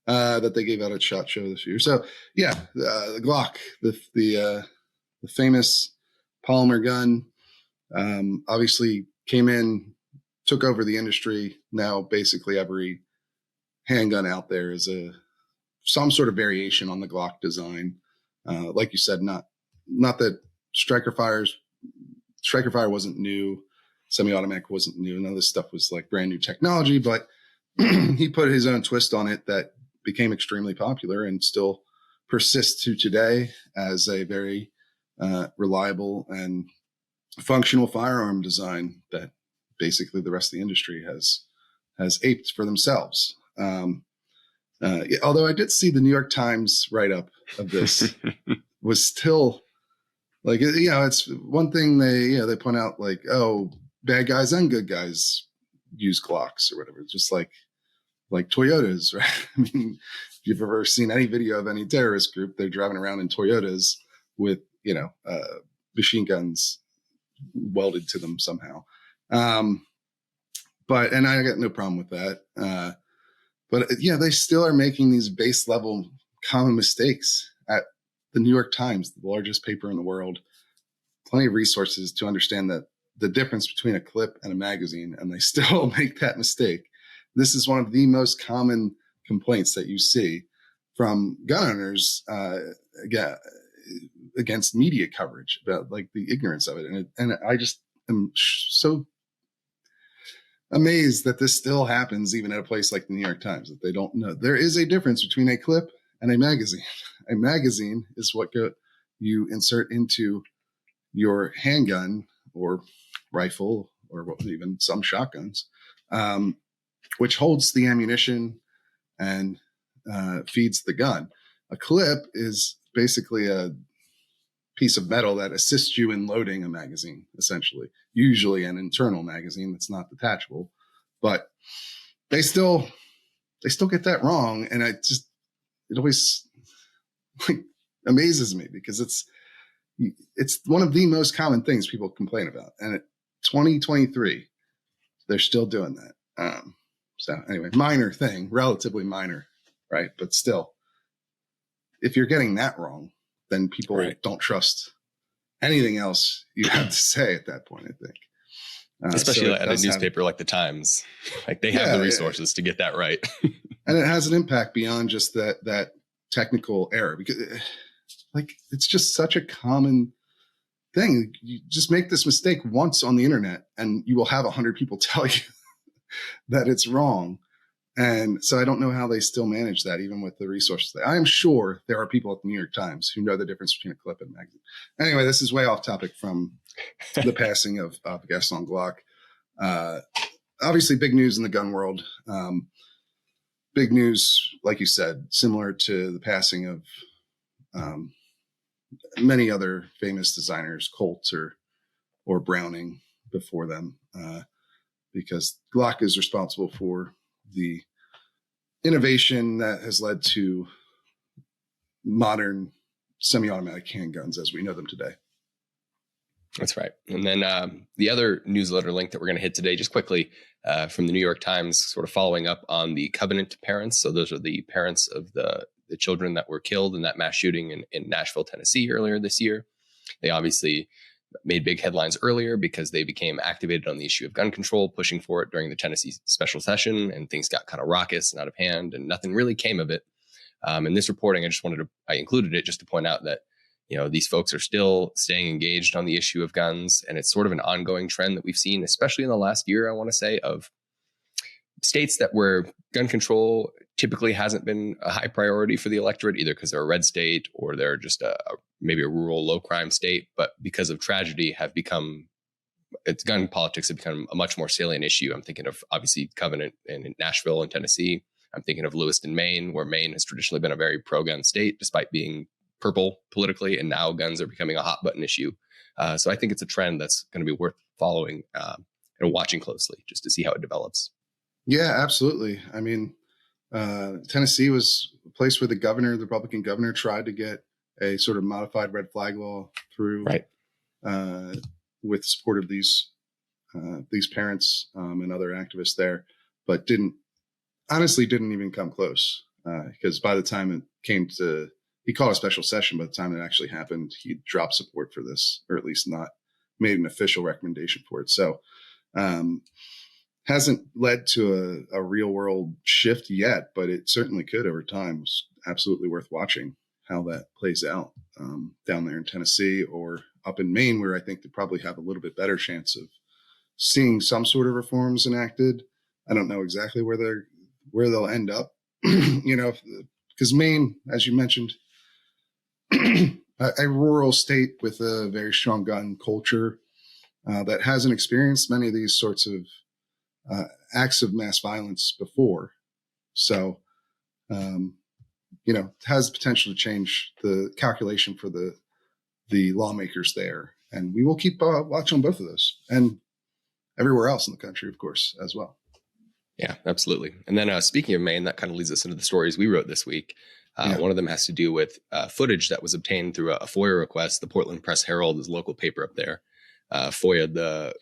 That they gave out at SHOT Show this year. So yeah, the Glock, the famous polymer gun, obviously came in, took over the industry. Now basically every handgun out there is some sort of variation on the Glock design. Like you said, not that striker fire wasn't new. Semi-automatic wasn't new. None of this stuff was like brand new technology, but he put his own twist on it that became extremely popular and still persists to today as a very reliable and functional firearm design that basically the rest of the industry has aped for themselves. Although I did see the New York Times write-up of this was still like, it's one thing they point out like, oh, bad guys and good guys use Glocks or whatever. Just like Toyotas, right? I mean, if you've ever seen any video of any terrorist group, they're driving around in Toyotas with, machine guns welded to them somehow. And I got no problem with that. But they still are making these base level common mistakes at the New York Times, the largest paper in the world. plenty of resources to understand that the difference between a clip and a magazine, and they still make that mistake. This is one of the most common complaints that you see from gun owners against media coverage about like the ignorance of it. And I just am so amazed that this still happens even at a place like the New York Times, that they don't know. There is a difference between a clip and a magazine. A magazine is what you insert into your handgun or rifle or even some shotguns, which holds the ammunition and feeds the gun. A clip is basically a piece of metal that assists you in loading a magazine, essentially, usually an internal magazine that's not detachable, but they still get that wrong. And it always like amazes me because it's one of the most common things people complain about. And at 2023, they're still doing that. So anyway, minor thing, relatively minor, right? But still, if you're getting that wrong, then people don't trust anything else you have to say at that point, I think. Especially at a newspaper like the Times. Like they have the resources to get that right. And it has an impact beyond just that technical error, because like it's just such a common thing. You just make this mistake once on the internet and you will have 100 people tell you that it's wrong. And so I don't know how they still manage that, even with the resources. I am sure there are people at the New York Times who know the difference between a clip and a magazine. Anyway, this is way off topic from the passing of Gaston Glock. Obviously, big news in the gun world. Big news, like you said, similar to the passing of many other famous designers, Colt or Browning before them, because Glock is responsible for the innovation that has led to modern semi-automatic handguns as we know them today. That's right. And then the other newsletter link that we're going to hit today, just quickly, from the New York Times, sort of following up on the Covenant parents. So those are the parents of the children that were killed in that mass shooting in Nashville, Tennessee earlier this year. They obviously made big headlines earlier because they became activated on the issue of gun control, pushing for it during the Tennessee special session, and things got kind of raucous and out of hand, and nothing really came of it. In this reporting, I included it just to point out that, you know, these folks are still staying engaged on the issue of guns, and it's sort of an ongoing trend that we've seen, especially in the last year, I want to say, of states that where gun control typically hasn't been a high priority for the electorate, either because they're a red state or they're just maybe a rural low crime state, but because of tragedy gun politics have become a much more salient issue. I'm thinking of obviously Covenant in Nashville and Tennessee. I'm thinking of Lewiston, Maine, where Maine has traditionally been a very pro-gun state, despite being purple politically, and now guns are becoming a hot button issue. So I think it's a trend that's going to be worth following and watching closely just to see how it develops. Yeah, absolutely. I mean, Tennessee was a place where the Republican governor, tried to get a sort of modified red flag law through, right, with support of these parents and other activists there, but didn't even come close, because by the time it came to, he called a special session. By the time it actually happened, he dropped support for this, or at least not made an official recommendation for it. So hasn't led to a real world shift yet, but it certainly could over time. It's absolutely worth watching how that plays out down there in Tennessee or up in Maine, where I think they probably have a little bit better chance of seeing some sort of reforms enacted. I don't know exactly where they'll end up, you know, because Maine, as you mentioned, a rural state with a very strong gun culture that hasn't experienced many of these sorts of acts of mass violence before. So, you know, has potential to change the calculation for the lawmakers there. And we will keep watch on both of those and everywhere else in the country, of course, as well. Yeah, absolutely. And then speaking of Maine, that kind of leads us into the stories we wrote this week. One of them has to do with footage that was obtained through a FOIA request. The Portland Press Herald is a local paper up there. FOIA the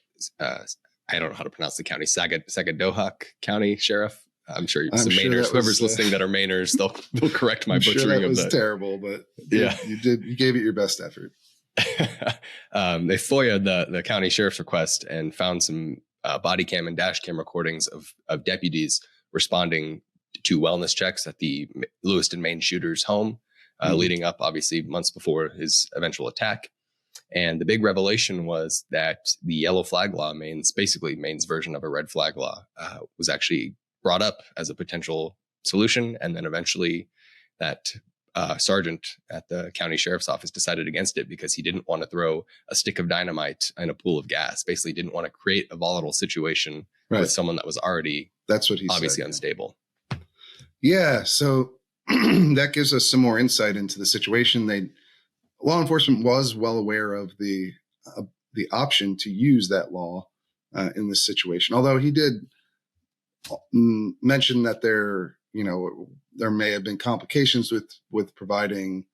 I don't know how to pronounce the county, Sagadohawk County Sheriff. I'm sure some Mainers, whoever's listening that are Mainers, they'll correct my butchering of that. Terrible, but yeah, you gave it your best effort. They FOIA'd the county sheriff's request and found some body cam and dash cam recordings of deputies responding to wellness checks at the Lewiston, Maine shooter's home, leading up, obviously, months before his eventual attack. And the big revelation was that the yellow flag law, Maine's version of a red flag law, was actually brought up as a potential solution. And then eventually that sergeant at the county sheriff's office decided against it because he didn't want to throw a stick of dynamite in a pool of gas. Basically didn't want to create a volatile situation with someone that was already that's what he obviously said, unstable. Yeah. So that gives us some more insight into the situation. Law enforcement was well aware of the option to use that law in this situation. Although he did mention that there may have been complications with providing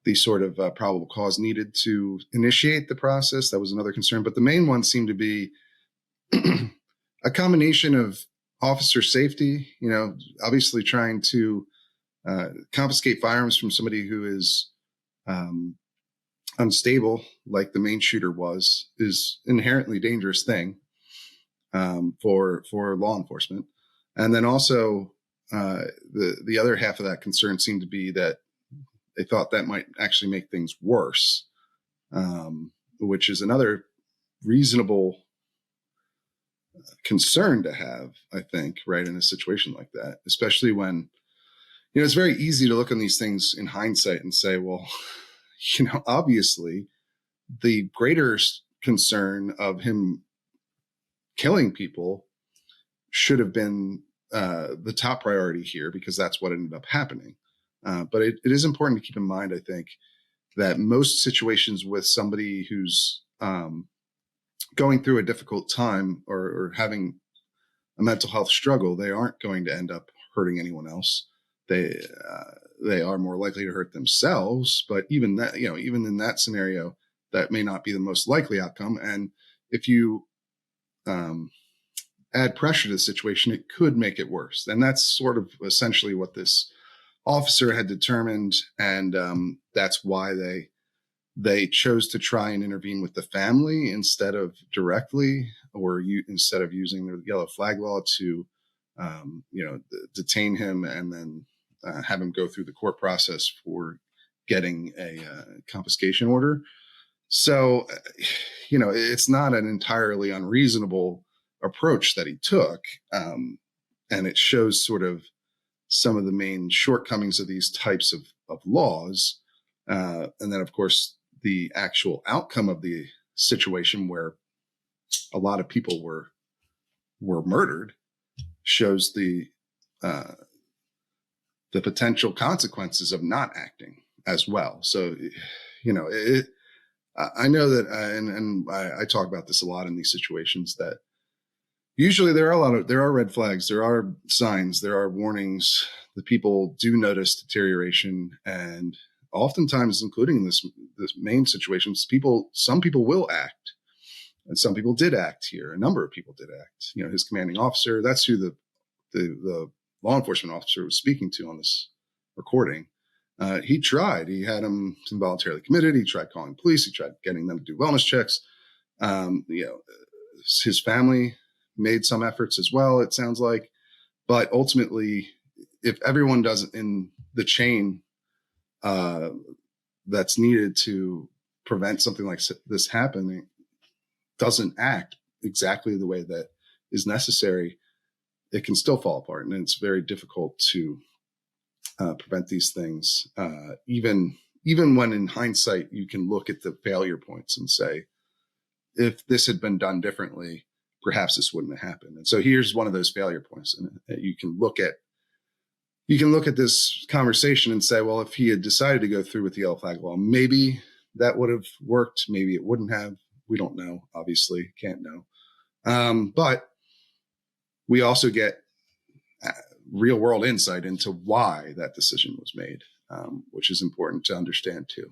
the sort of probable cause needed to initiate the process. That was another concern. But the main one seemed to be a combination of officer safety, obviously trying to confiscate firearms from somebody who is unstable, like the Maine shooter was, is inherently dangerous thing for law enforcement. And then also the other half of that concern seemed to be that they thought that might actually make things worse, which is another reasonable concern to have, I think, right, in a situation like that, especially when, it's very easy to look on these things in hindsight and say, well, obviously the greater concern of him killing people should have been the top priority here, because that's what ended up happening. But it is important to keep in mind, I think, that most situations with somebody who's going through a difficult time or having a mental health struggle, they aren't going to end up hurting anyone else. They are more likely to hurt themselves, but even that, even in that scenario, that may not be the most likely outcome. And if you add pressure to the situation, it could make it worse. And that's sort of essentially what this officer had determined. And that's why they chose to try and intervene with the family instead of directly, or instead of using the yellow flag law to, detain him and then have him go through the court process for getting a confiscation order. So, it's not an entirely unreasonable approach that he took. And it shows sort of some of the main shortcomings of these types of laws. And then, of course, the actual outcome of the situation where a lot of people were murdered shows the potential consequences of not acting as well. So, I know that, and I talk about this a lot in these situations, that usually there are red flags, there are signs, there are warnings that people do notice deterioration, and oftentimes, including in this main situation, some people will act, and some people did act here. A number of people did act. His commanding officer, that's who the law enforcement officer was speaking to on this recording. He had him involuntarily committed. He tried calling police. He tried getting them to do wellness checks. His family made some efforts as well, it sounds like. But ultimately, if everyone does in the chain that's needed to prevent something like this happening doesn't act exactly the way that is necessary, it can still fall apart. And it's very difficult to prevent these things. Even when in hindsight, you can look at the failure points and say, if this had been done differently, perhaps this wouldn't have happened. And so here's one of those failure points. And you can look at this conversation and say, well, if he had decided to go through with the yellow flag law, maybe that would have worked. Maybe it wouldn't have. We don't know. Obviously, can't know. But we also get real world insight into why that decision was made, which is important to understand too.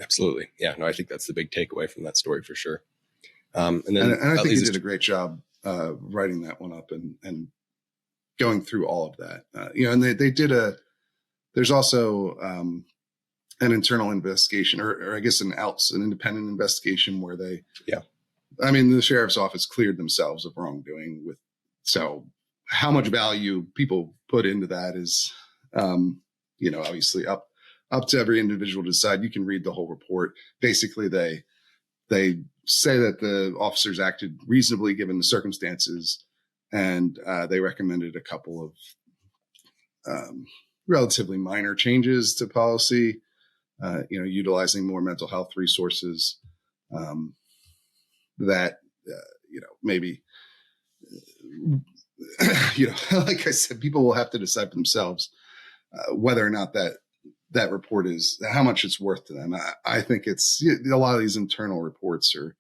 Absolutely. Yeah, no, I think that's the big takeaway from that story for sure. And I think he did a great job writing that one up and going through all of that. And they did there's also an internal investigation, or I guess an independent investigation where they, Yeah. I mean, the sheriff's office cleared themselves of wrongdoing so how much value people put into that is, obviously up to every individual to decide. You can read the whole report. Basically, they say that the officers acted reasonably given the circumstances, and they recommended a couple of relatively minor changes to policy, utilizing more mental health resources that, maybe, like I said, people will have to decide for themselves whether or not that report is, how much it's worth to them. I think it's a lot of these internal reports are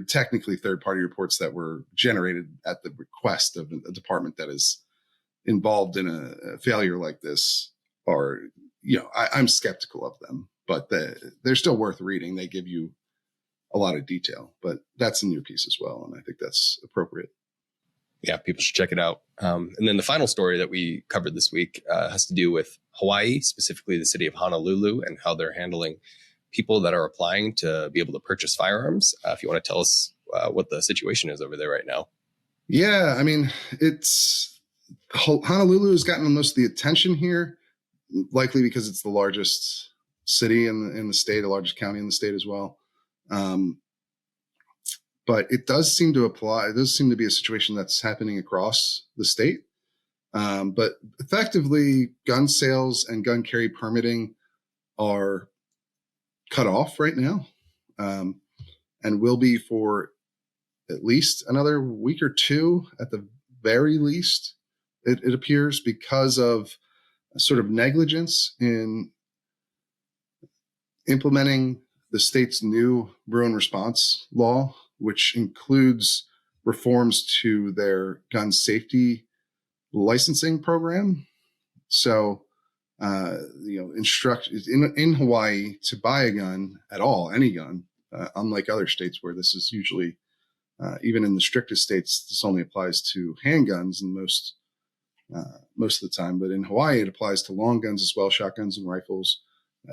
technically third-party reports that were generated at the request of a department that is involved in a failure like this. Are, I'm skeptical of them, but they're still worth reading. They give you a lot of detail, but that's in your piece as well, and I think that's appropriate. Yeah, people should check it out. And then the final story that we covered this week has to do with Hawaii, specifically the city of Honolulu, and how they're handling people that are applying to be able to purchase firearms. If you want to tell us what the situation is over there right now. Yeah, I mean, Honolulu has gotten most of the attention here, likely because it's the largest city in the state, the largest county in the state as well. But it does seem to apply. It does seem to be a situation that's happening across the state. But effectively, gun sales and gun carry permitting are cut off right now, and will be for at least another week or two at the very least, it appears, because of a sort of negligence in implementing the state's new Bruen response law, which includes reforms to their gun safety licensing program. So, instruct in Hawaii to buy a gun at all, any gun, unlike other states where this is usually, even in the strictest states, this only applies to handguns and most of the time. But in Hawaii, it applies to long guns as well, shotguns and rifles.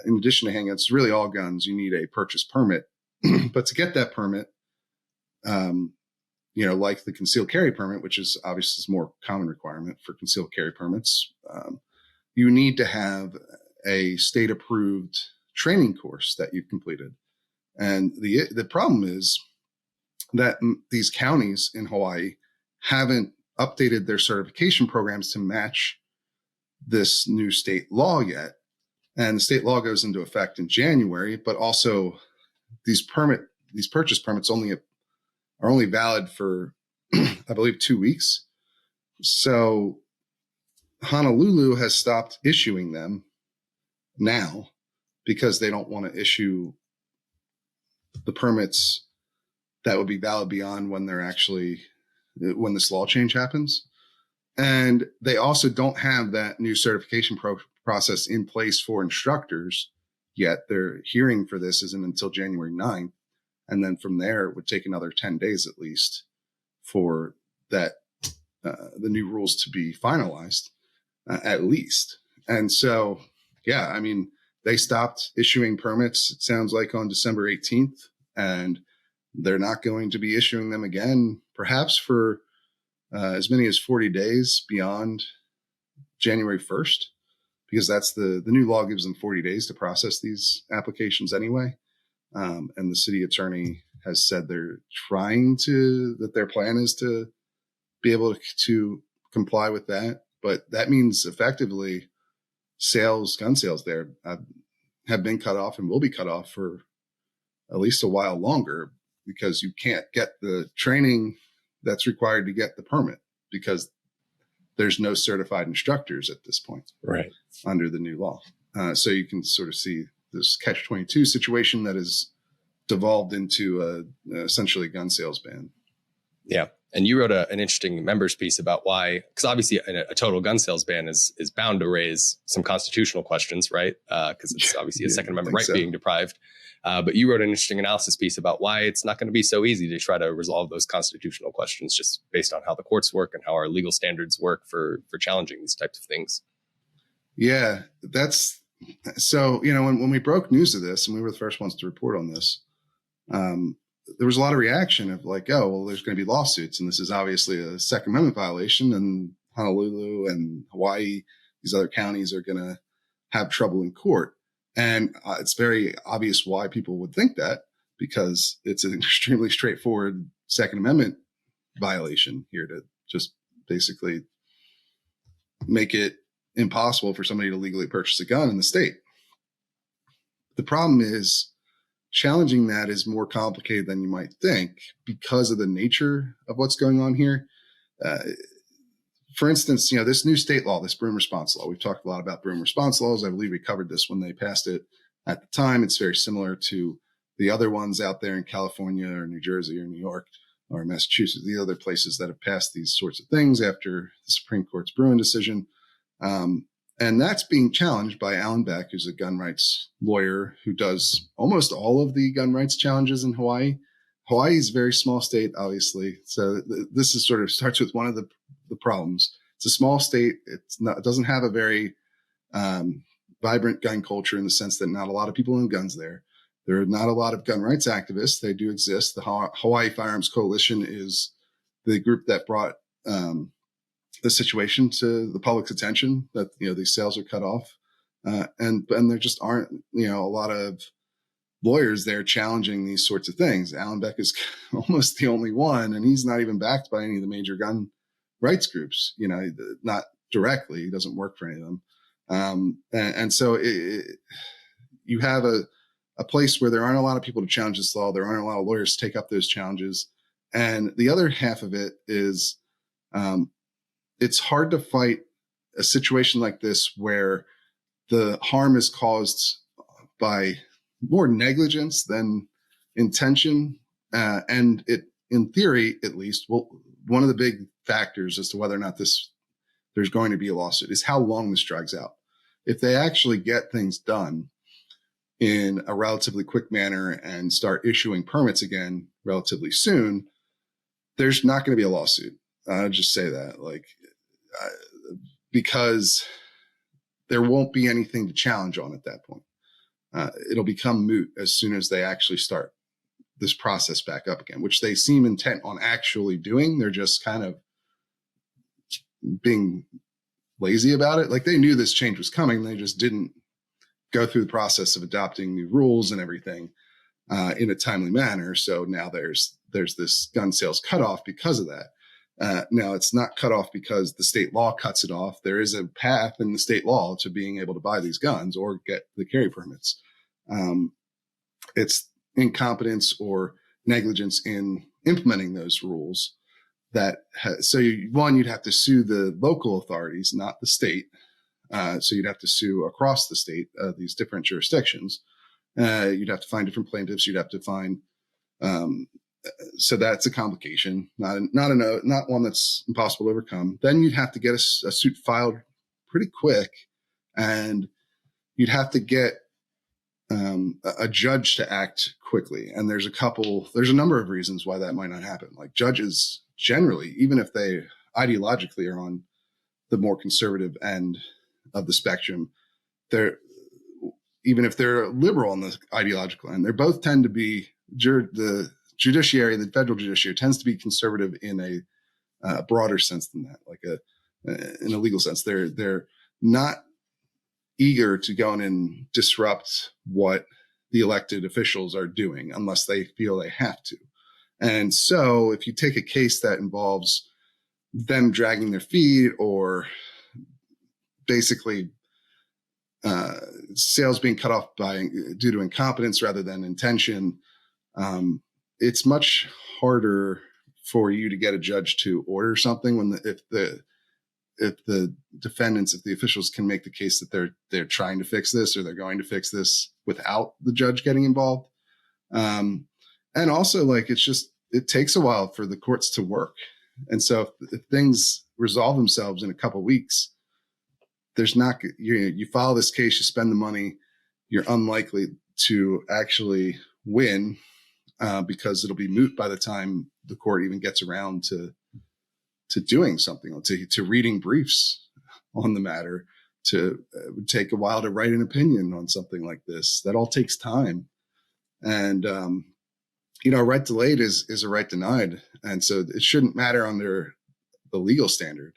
In addition to handguns, really all guns, you need a purchase permit. But to get that permit, like the concealed carry permit, which is obviously a more common requirement for concealed carry permits, you need to have a state approved training course that you've completed. And the problem is that these counties in Hawaii haven't updated their certification programs to match this new state law yet. And the state law goes into effect in January, but also these purchase permits are only valid for, I believe, 2 weeks. So Honolulu has stopped issuing them now because they don't want to issue the permits that would be valid beyond when when this law change happens. And they also don't have that new certification process in place for instructors yet. Their hearing for this isn't until January 9th. And then from there, it would take another 10 days at least for the new rules to be finalized, at least. And so, yeah, I mean, they stopped issuing permits, it sounds like, on December 18th, and they're not going to be issuing them again, perhaps for as many as 40 days beyond January 1st, because that's the new law gives them 40 days to process these applications anyway. And the city attorney has said their plan is to be able to comply with that. But that means effectively gun sales there have been cut off and will be cut off for at least a while longer, because you can't get the training that's required to get the permit because there's no certified instructors at this point, right, under the new law. So you can sort of see this catch-22 situation that has devolved into essentially a gun sales ban. Yeah. And you wrote an interesting members piece about why, because obviously a total gun sales ban is bound to raise some constitutional questions, right? Because it's obviously a Second Amendment right being deprived. But you wrote an interesting analysis piece about why it's not going to be so easy to try to resolve those constitutional questions just based on how the courts work and how our legal standards work for challenging these types of things. Yeah, that's So, when we broke news of this, and we were the first ones to report on this, there was a lot of reaction of like, oh, well, there's going to be lawsuits, and this is obviously a Second Amendment violation, and Honolulu and Hawaii, these other counties are going to have trouble in court. And it's very obvious why people would think that, because it's an extremely straightforward Second Amendment violation here to just basically make it impossible for somebody to legally purchase a gun in the state. The problem is challenging that is more complicated than you might think because of the nature of what's going on here. For instance, this new state law, this Bruen response law, we've talked a lot about Bruen response laws. I believe we covered this when they passed it at the time. It's very similar to the other ones out there in California or New Jersey or New York or Massachusetts, the other places that have passed these sorts of things after the Supreme Court's Bruen decision. And that's being challenged by Alan Beck, who's a gun rights lawyer who does almost all of the gun rights challenges in Hawaii. Hawaii is a very small state, obviously. So this is sort of starts with one of the problems. It's a small state. It doesn't have a very vibrant gun culture in the sense that not a lot of people own guns there. There are not a lot of gun rights activists. They do exist. The Hawaii Firearms Coalition is the group that brought the situation to the public's attention, that these sales are cut off, and there just aren't a lot of lawyers there challenging these sorts of things. Alan Beck is almost the only one, and he's not even backed by any of the major gun rights groups. Not directly. He doesn't work for any of them, and so you have a place where there aren't a lot of people to challenge this law. There aren't a lot of lawyers to take up those challenges, and the other half of it is it's hard to fight a situation like this where the harm is caused by more negligence than intention. And it, in theory, at least, one of the big factors as to whether or not there's going to be a lawsuit is how long this drags out. If they actually get things done in a relatively quick manner and start issuing permits again relatively soon, there's not going to be a lawsuit. I'll just say that, because there won't be anything to challenge on at that point. It'll become moot as soon as they actually start this process back up again, which they seem intent on actually doing. They're just kind of being lazy about it. Like, they knew this change was coming. They just didn't go through the process of adopting new rules and everything in a timely manner. So now there's this gun sales cutoff because of that. Now, it's not cut off because the state law cuts it off. There is a path in the state law to being able to buy these guns or get the carry permits. It's incompetence or negligence in implementing those rules you'd have to sue the local authorities, not the state. So you'd have to sue across the state, these different jurisdictions. You'd have to find different plaintiffs. You'd have to find, so that's a complication, not one that's impossible to overcome. Then you'd have to get a suit filed pretty quick, and you'd have to get a judge to act quickly. And there's a number of reasons why that might not happen. Like, judges generally, even if they ideologically are on the more conservative end of the spectrum, even if they're liberal on the ideological end, they both tend to be the federal judiciary tends to be conservative in a broader sense than that, like in a legal sense. They're not eager to go in and disrupt what the elected officials are doing unless they feel they have to. And so if you take a case that involves them dragging their feet or basically sales being cut off due to incompetence rather than intention, it's much harder for you to get a judge to order something if the officials can make the case that they're trying to fix this or they're going to fix this without the judge getting involved. And also, it takes a while for the courts to work. And so if things resolve themselves in a couple of weeks, you file this case, you spend the money, you're unlikely to actually win because it'll be moot by the time the court even gets around to doing something, to reading briefs on the matter, it would take a while to write an opinion on something like this. That all takes time. And, a right delayed is a right denied. And so it shouldn't matter under the legal standard,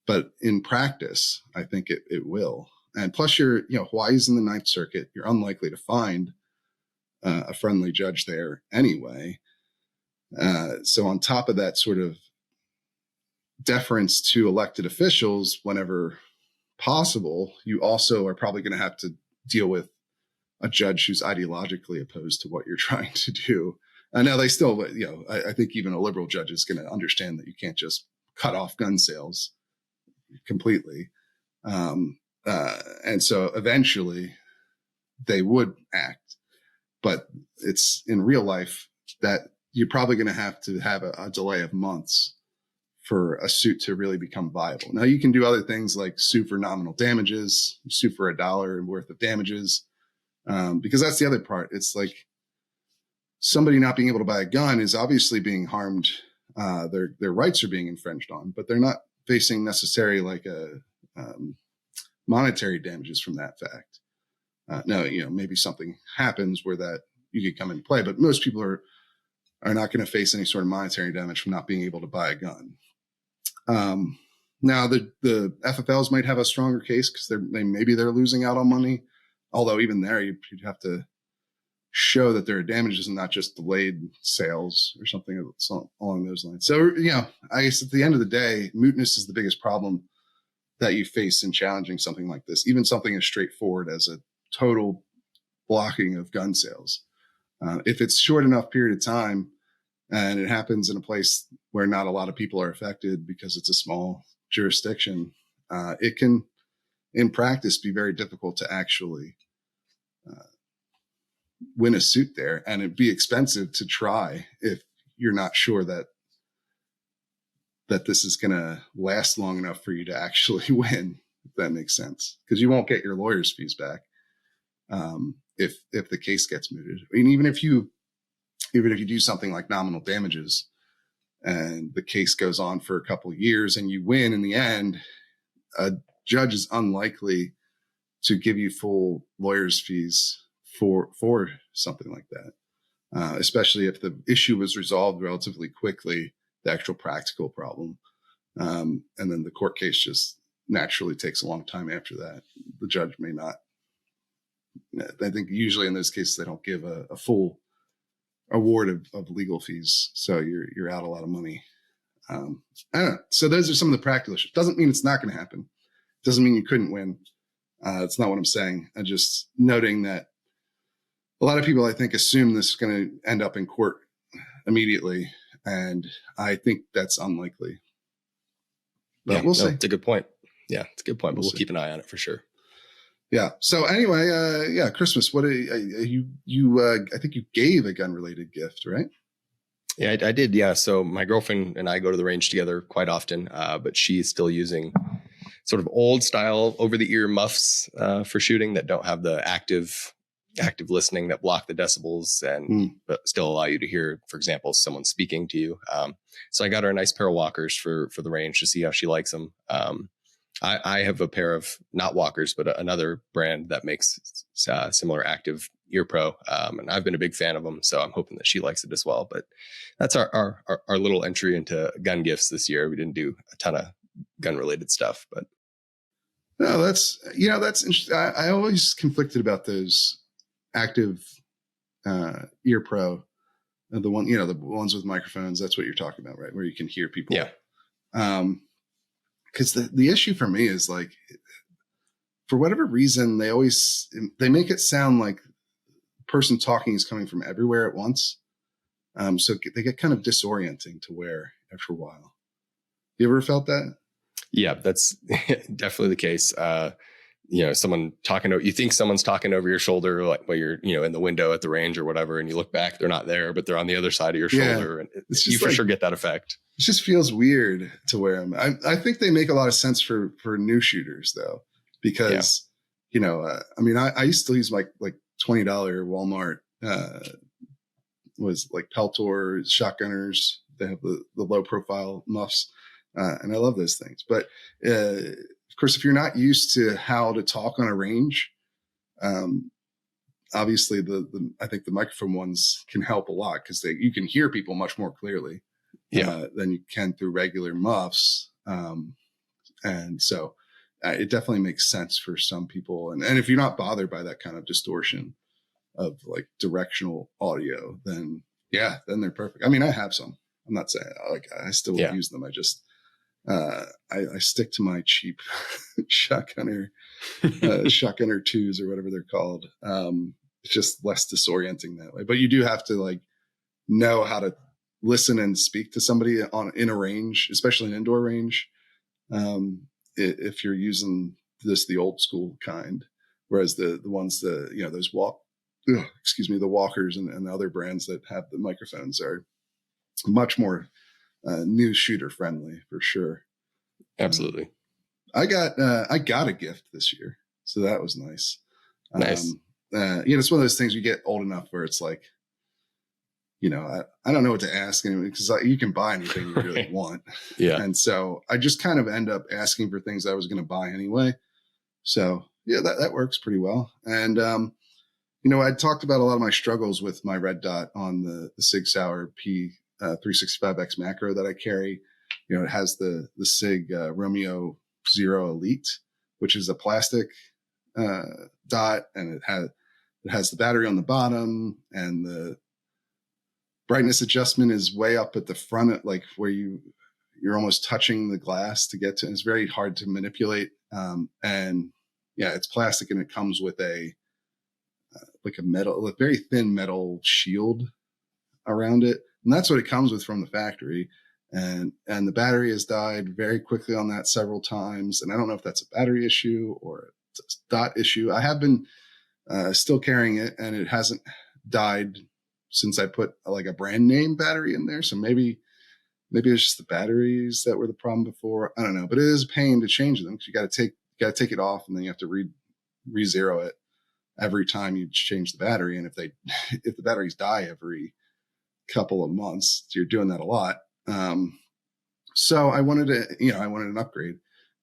but in practice, I think it will. And plus Hawaii's in the Ninth Circuit. You're unlikely to find a friendly judge there anyway. So on top of that sort of deference to elected officials whenever possible, you also are probably going to have to deal with a judge who's ideologically opposed to what you're trying to do. Now they still, I think even a liberal judge is going to understand that you can't just cut off gun sales completely. And so eventually they would act, but it's in real life that you're probably going to have a delay of months for a suit to really become viable. Now you can do other things like sue for nominal damages, sue for $1 worth of damages. Because that's the other part. It's like somebody not being able to buy a gun is obviously being harmed. Their rights are being infringed on, but they're not facing necessarily like monetary damages from that fact. Now, maybe something happens where that you could come into play, but most people are not going to face any sort of monetary damage from not being able to buy a gun. Now the FFLs might have a stronger case because maybe they're losing out on money. Although even there, you'd have to show that there are damages and not just delayed sales or something along those lines. So, I guess at the end of the day, mootness is the biggest problem that you face in challenging something like this, even something as straightforward as a total blocking of gun sales. If it's short enough period of time and it happens in a place where not a lot of people are affected because it's a small jurisdiction, it can, in practice, be very difficult to actually win a suit there, and it'd be expensive to try if you're not sure that this is going to last long enough for you to actually win, if that makes sense, because you won't get your lawyer's fees back if the case gets mooted. I mean, even if you do something like nominal damages and the case goes on for a couple of years and you win in the end, a judge is unlikely to give you full lawyer's fees for something like that, especially if the issue was resolved relatively quickly, the actual practical problem. And then the court case just naturally takes a long time after that. The judge may not. I think usually in those cases, they don't give a full award of legal fees. So you're out a lot of money. I don't know. So those are some of the practical issues. Doesn't mean it's not going to happen. Doesn't mean you couldn't win. It's not what I'm saying. I'm just noting that a lot of people, I think, assume this is going to end up in court immediately. And I think that's unlikely. But we'll see. It's a good point. Yeah, it's a good point, but we'll keep an eye on it for sure. Yeah. So anyway, Christmas, what you I think you gave a gun related gift, right? Yeah, I did. Yeah. So my girlfriend and I go to the range together quite often, but she's still using sort of old style over the ear muffs for shooting that don't have the active listening that block the decibels and but still allow you to hear, for example, someone speaking to you. So I got her a nice pair of walkers for the range to see how she likes them. I have a pair of not walkers, but another brand that makes similar active ear pro. And I've been a big fan of them. So I'm hoping that she likes it as well. But that's our little entry into gun gifts this year. We didn't do a ton of gun related stuff, but. No, that's interesting. I always conflicted about those active ear pro, the ones with microphones. That's what you're talking about, right? Where you can hear people. Yeah. Because the issue for me is like, for whatever reason, they make it sound like the person talking is coming from everywhere at once. So they get kind of disorienting to wear after a while. You ever felt that? Yeah, that's definitely the case. Someone talking you think someone's talking over your shoulder, like while you're, in the window at the range or whatever, and you look back, they're not there, but they're on the other side of your shoulder. And you for sure get that effect. It just feels weird to wear them. I think they make a lot of sense for new shooters though, because, I used to use like $20 Walmart, was like Peltor shotgunners. They have the low profile muffs. And I love those things, but, of course, if you're not used to how to talk on a range, obviously I think the microphone ones can help a lot because you can hear people much more clearly than you can through regular muffs. And so it definitely makes sense for some people. And if you're not bothered by that kind of distortion of like directional audio, then they're perfect. I mean, I have some. I'm not saying like I still use them. I just I stick to my cheap shotgunner 2s or whatever they're called. It's just less disorienting that way. But you do have to like know how to listen and speak to somebody in a range, especially an indoor range. If you're using the old school kind, whereas the ones those the walkers and the other brands that have the microphones are much more news shooter friendly for sure. Absolutely. I got a gift this year, so that was nice. Nice. It's one of those things you get old enough where it's like, I don't know what to ask anyway, because you can buy anything you really want. Yeah. And so I just kind of end up asking for things I was going to buy anyway. So yeah, that works pretty well. And, I talked about a lot of my struggles with my red dot on the Sig Sauer P 365X macro that I carry. It has the Sig Romeo Zero Elite, which is a plastic dot, and it has the battery on the bottom, and the brightness adjustment is way up at the front, like where you're almost touching the glass to get to. It's very hard to manipulate, and it's plastic, and it comes with a very thin metal shield around it, and that's what it comes with from the factory. And the battery has died very quickly on that several times, and I don't know if that's a battery issue or a dot issue. I have been still carrying it, and it hasn't died since I put like a brand name battery in there. So maybe it's just the batteries that were the problem before. I don't know, but it is a pain to change them because you got to take it off, and then you have to re-zero it every time you change the battery. And if the batteries die every couple of months, you're doing that a lot. So I wanted an upgrade,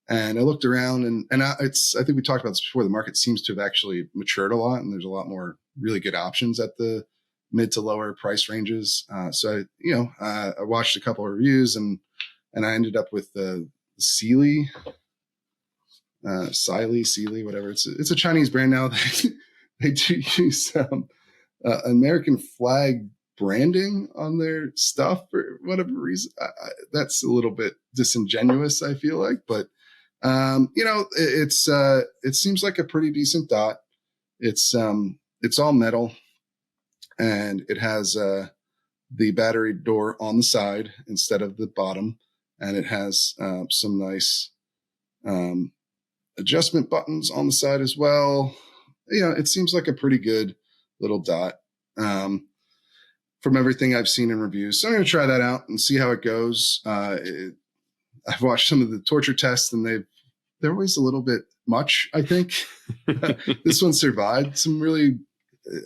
and I looked around, and I think we talked about this before. The market seems to have actually matured a lot, and there's a lot more really good options at the mid to lower price ranges. So I watched a couple of reviews, and I ended up with the Sealy, whatever. It's a Chinese brand now. They do use American flag branding on their stuff for whatever reason. That's a little bit disingenuous, I feel like, but it seems like a pretty decent dot. It's all metal, and it has the battery door on the side instead of the bottom, and it has some nice adjustment buttons on the side as well. It seems like a pretty good little dot from everything I've seen in reviews. So I'm going to try that out and see how it goes. I've watched some of the torture tests, and they're always a little bit much, I think. This one survived some really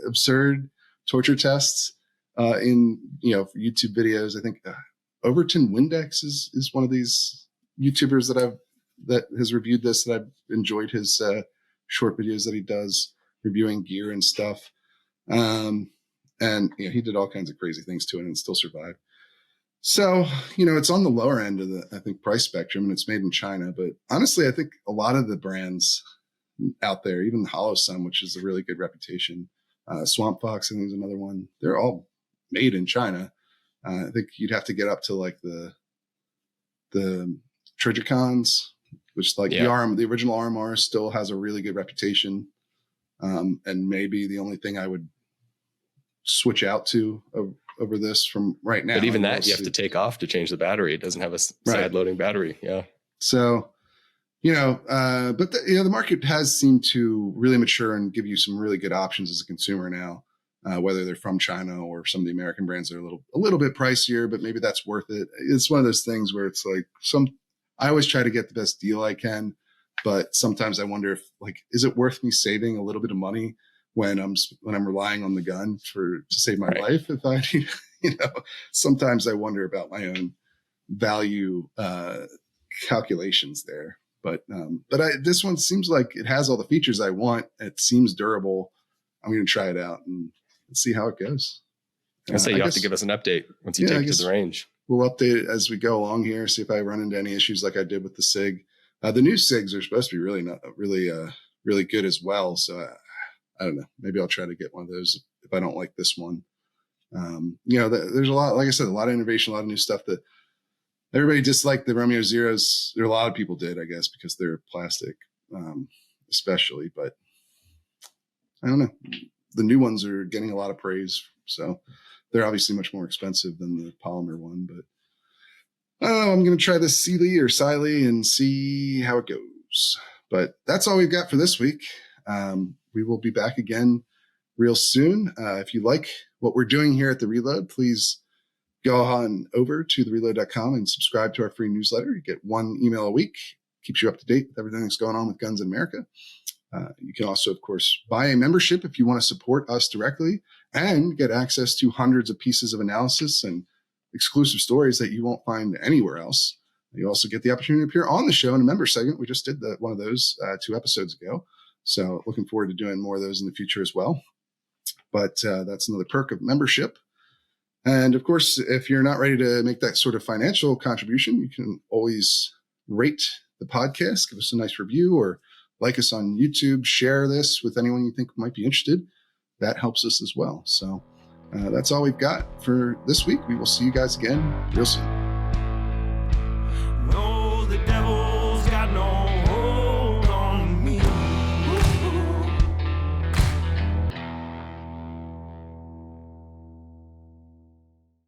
absurd torture tests in YouTube videos. I think Overton Windex is one of these YouTubers that has reviewed this, that I've enjoyed his short videos that he does reviewing gear and stuff. And he did all kinds of crazy things to it and still survived. So, it's on the lower end of the, I think, price spectrum, and it's made in China. But honestly, I think a lot of the brands out there, even the Hollow Sun, which is a really good reputation, Swamp Fox, I think is another one. They're all made in China. I think you'd have to get up to like the Trigicons, which the original RMR still has a really good reputation. And maybe the only thing I would switch out to over this from right now. But even that you have to take off to change the battery. It doesn't have a side loading battery. Yeah. So, but the market has seemed to really mature and give you some really good options as a consumer now, whether they're from China or some of the American brands that are a little bit pricier, but maybe that's worth it. It's one of those things where it's like I always try to get the best deal I can, but sometimes I wonder if is it worth me saving a little bit of money when I'm relying on the gun to save my life? If I, sometimes I wonder about my own value calculations there. But this one seems like it has all the features I want. It seems durable. I'm going to try it out and see how it goes. I say you have to give us an update once you take it to the range. We'll update it as we go along here. See if I run into any issues like I did with the SIG. The new SIGs are supposed to be really good as well. So I don't know. Maybe I'll try to get one of those if I don't like this one. There's a lot, like I said, a lot of innovation, a lot of new stuff that everybody disliked the Romeo Zeros. There are a lot of people did, I guess, because they're plastic, especially. But I don't know. The new ones are getting a lot of praise. So they're obviously much more expensive than the polymer one. But I'm going to try this Sealy or Siley and see how it goes. But that's all we've got for this week. We will be back again real soon. If you like what we're doing here at The Reload, please go on over to thereload.com and subscribe to our free newsletter. You get one email a week, keeps you up to date with everything that's going on with guns in America. You can also, of course, buy a membership if you want to support us directly and get access to hundreds of pieces of analysis and exclusive stories that you won't find anywhere else. You also get the opportunity to appear on the show in a member segment. We just did one of those 2 episodes ago. So looking forward to doing more of those in the future as well. But that's another perk of membership. And of course, if you're not ready to make that sort of financial contribution, you can always rate the podcast, give us a nice review, or like us on YouTube, share this with anyone you think might be interested. That helps us as well. So that's all we've got for this week. We will see you guys again real soon.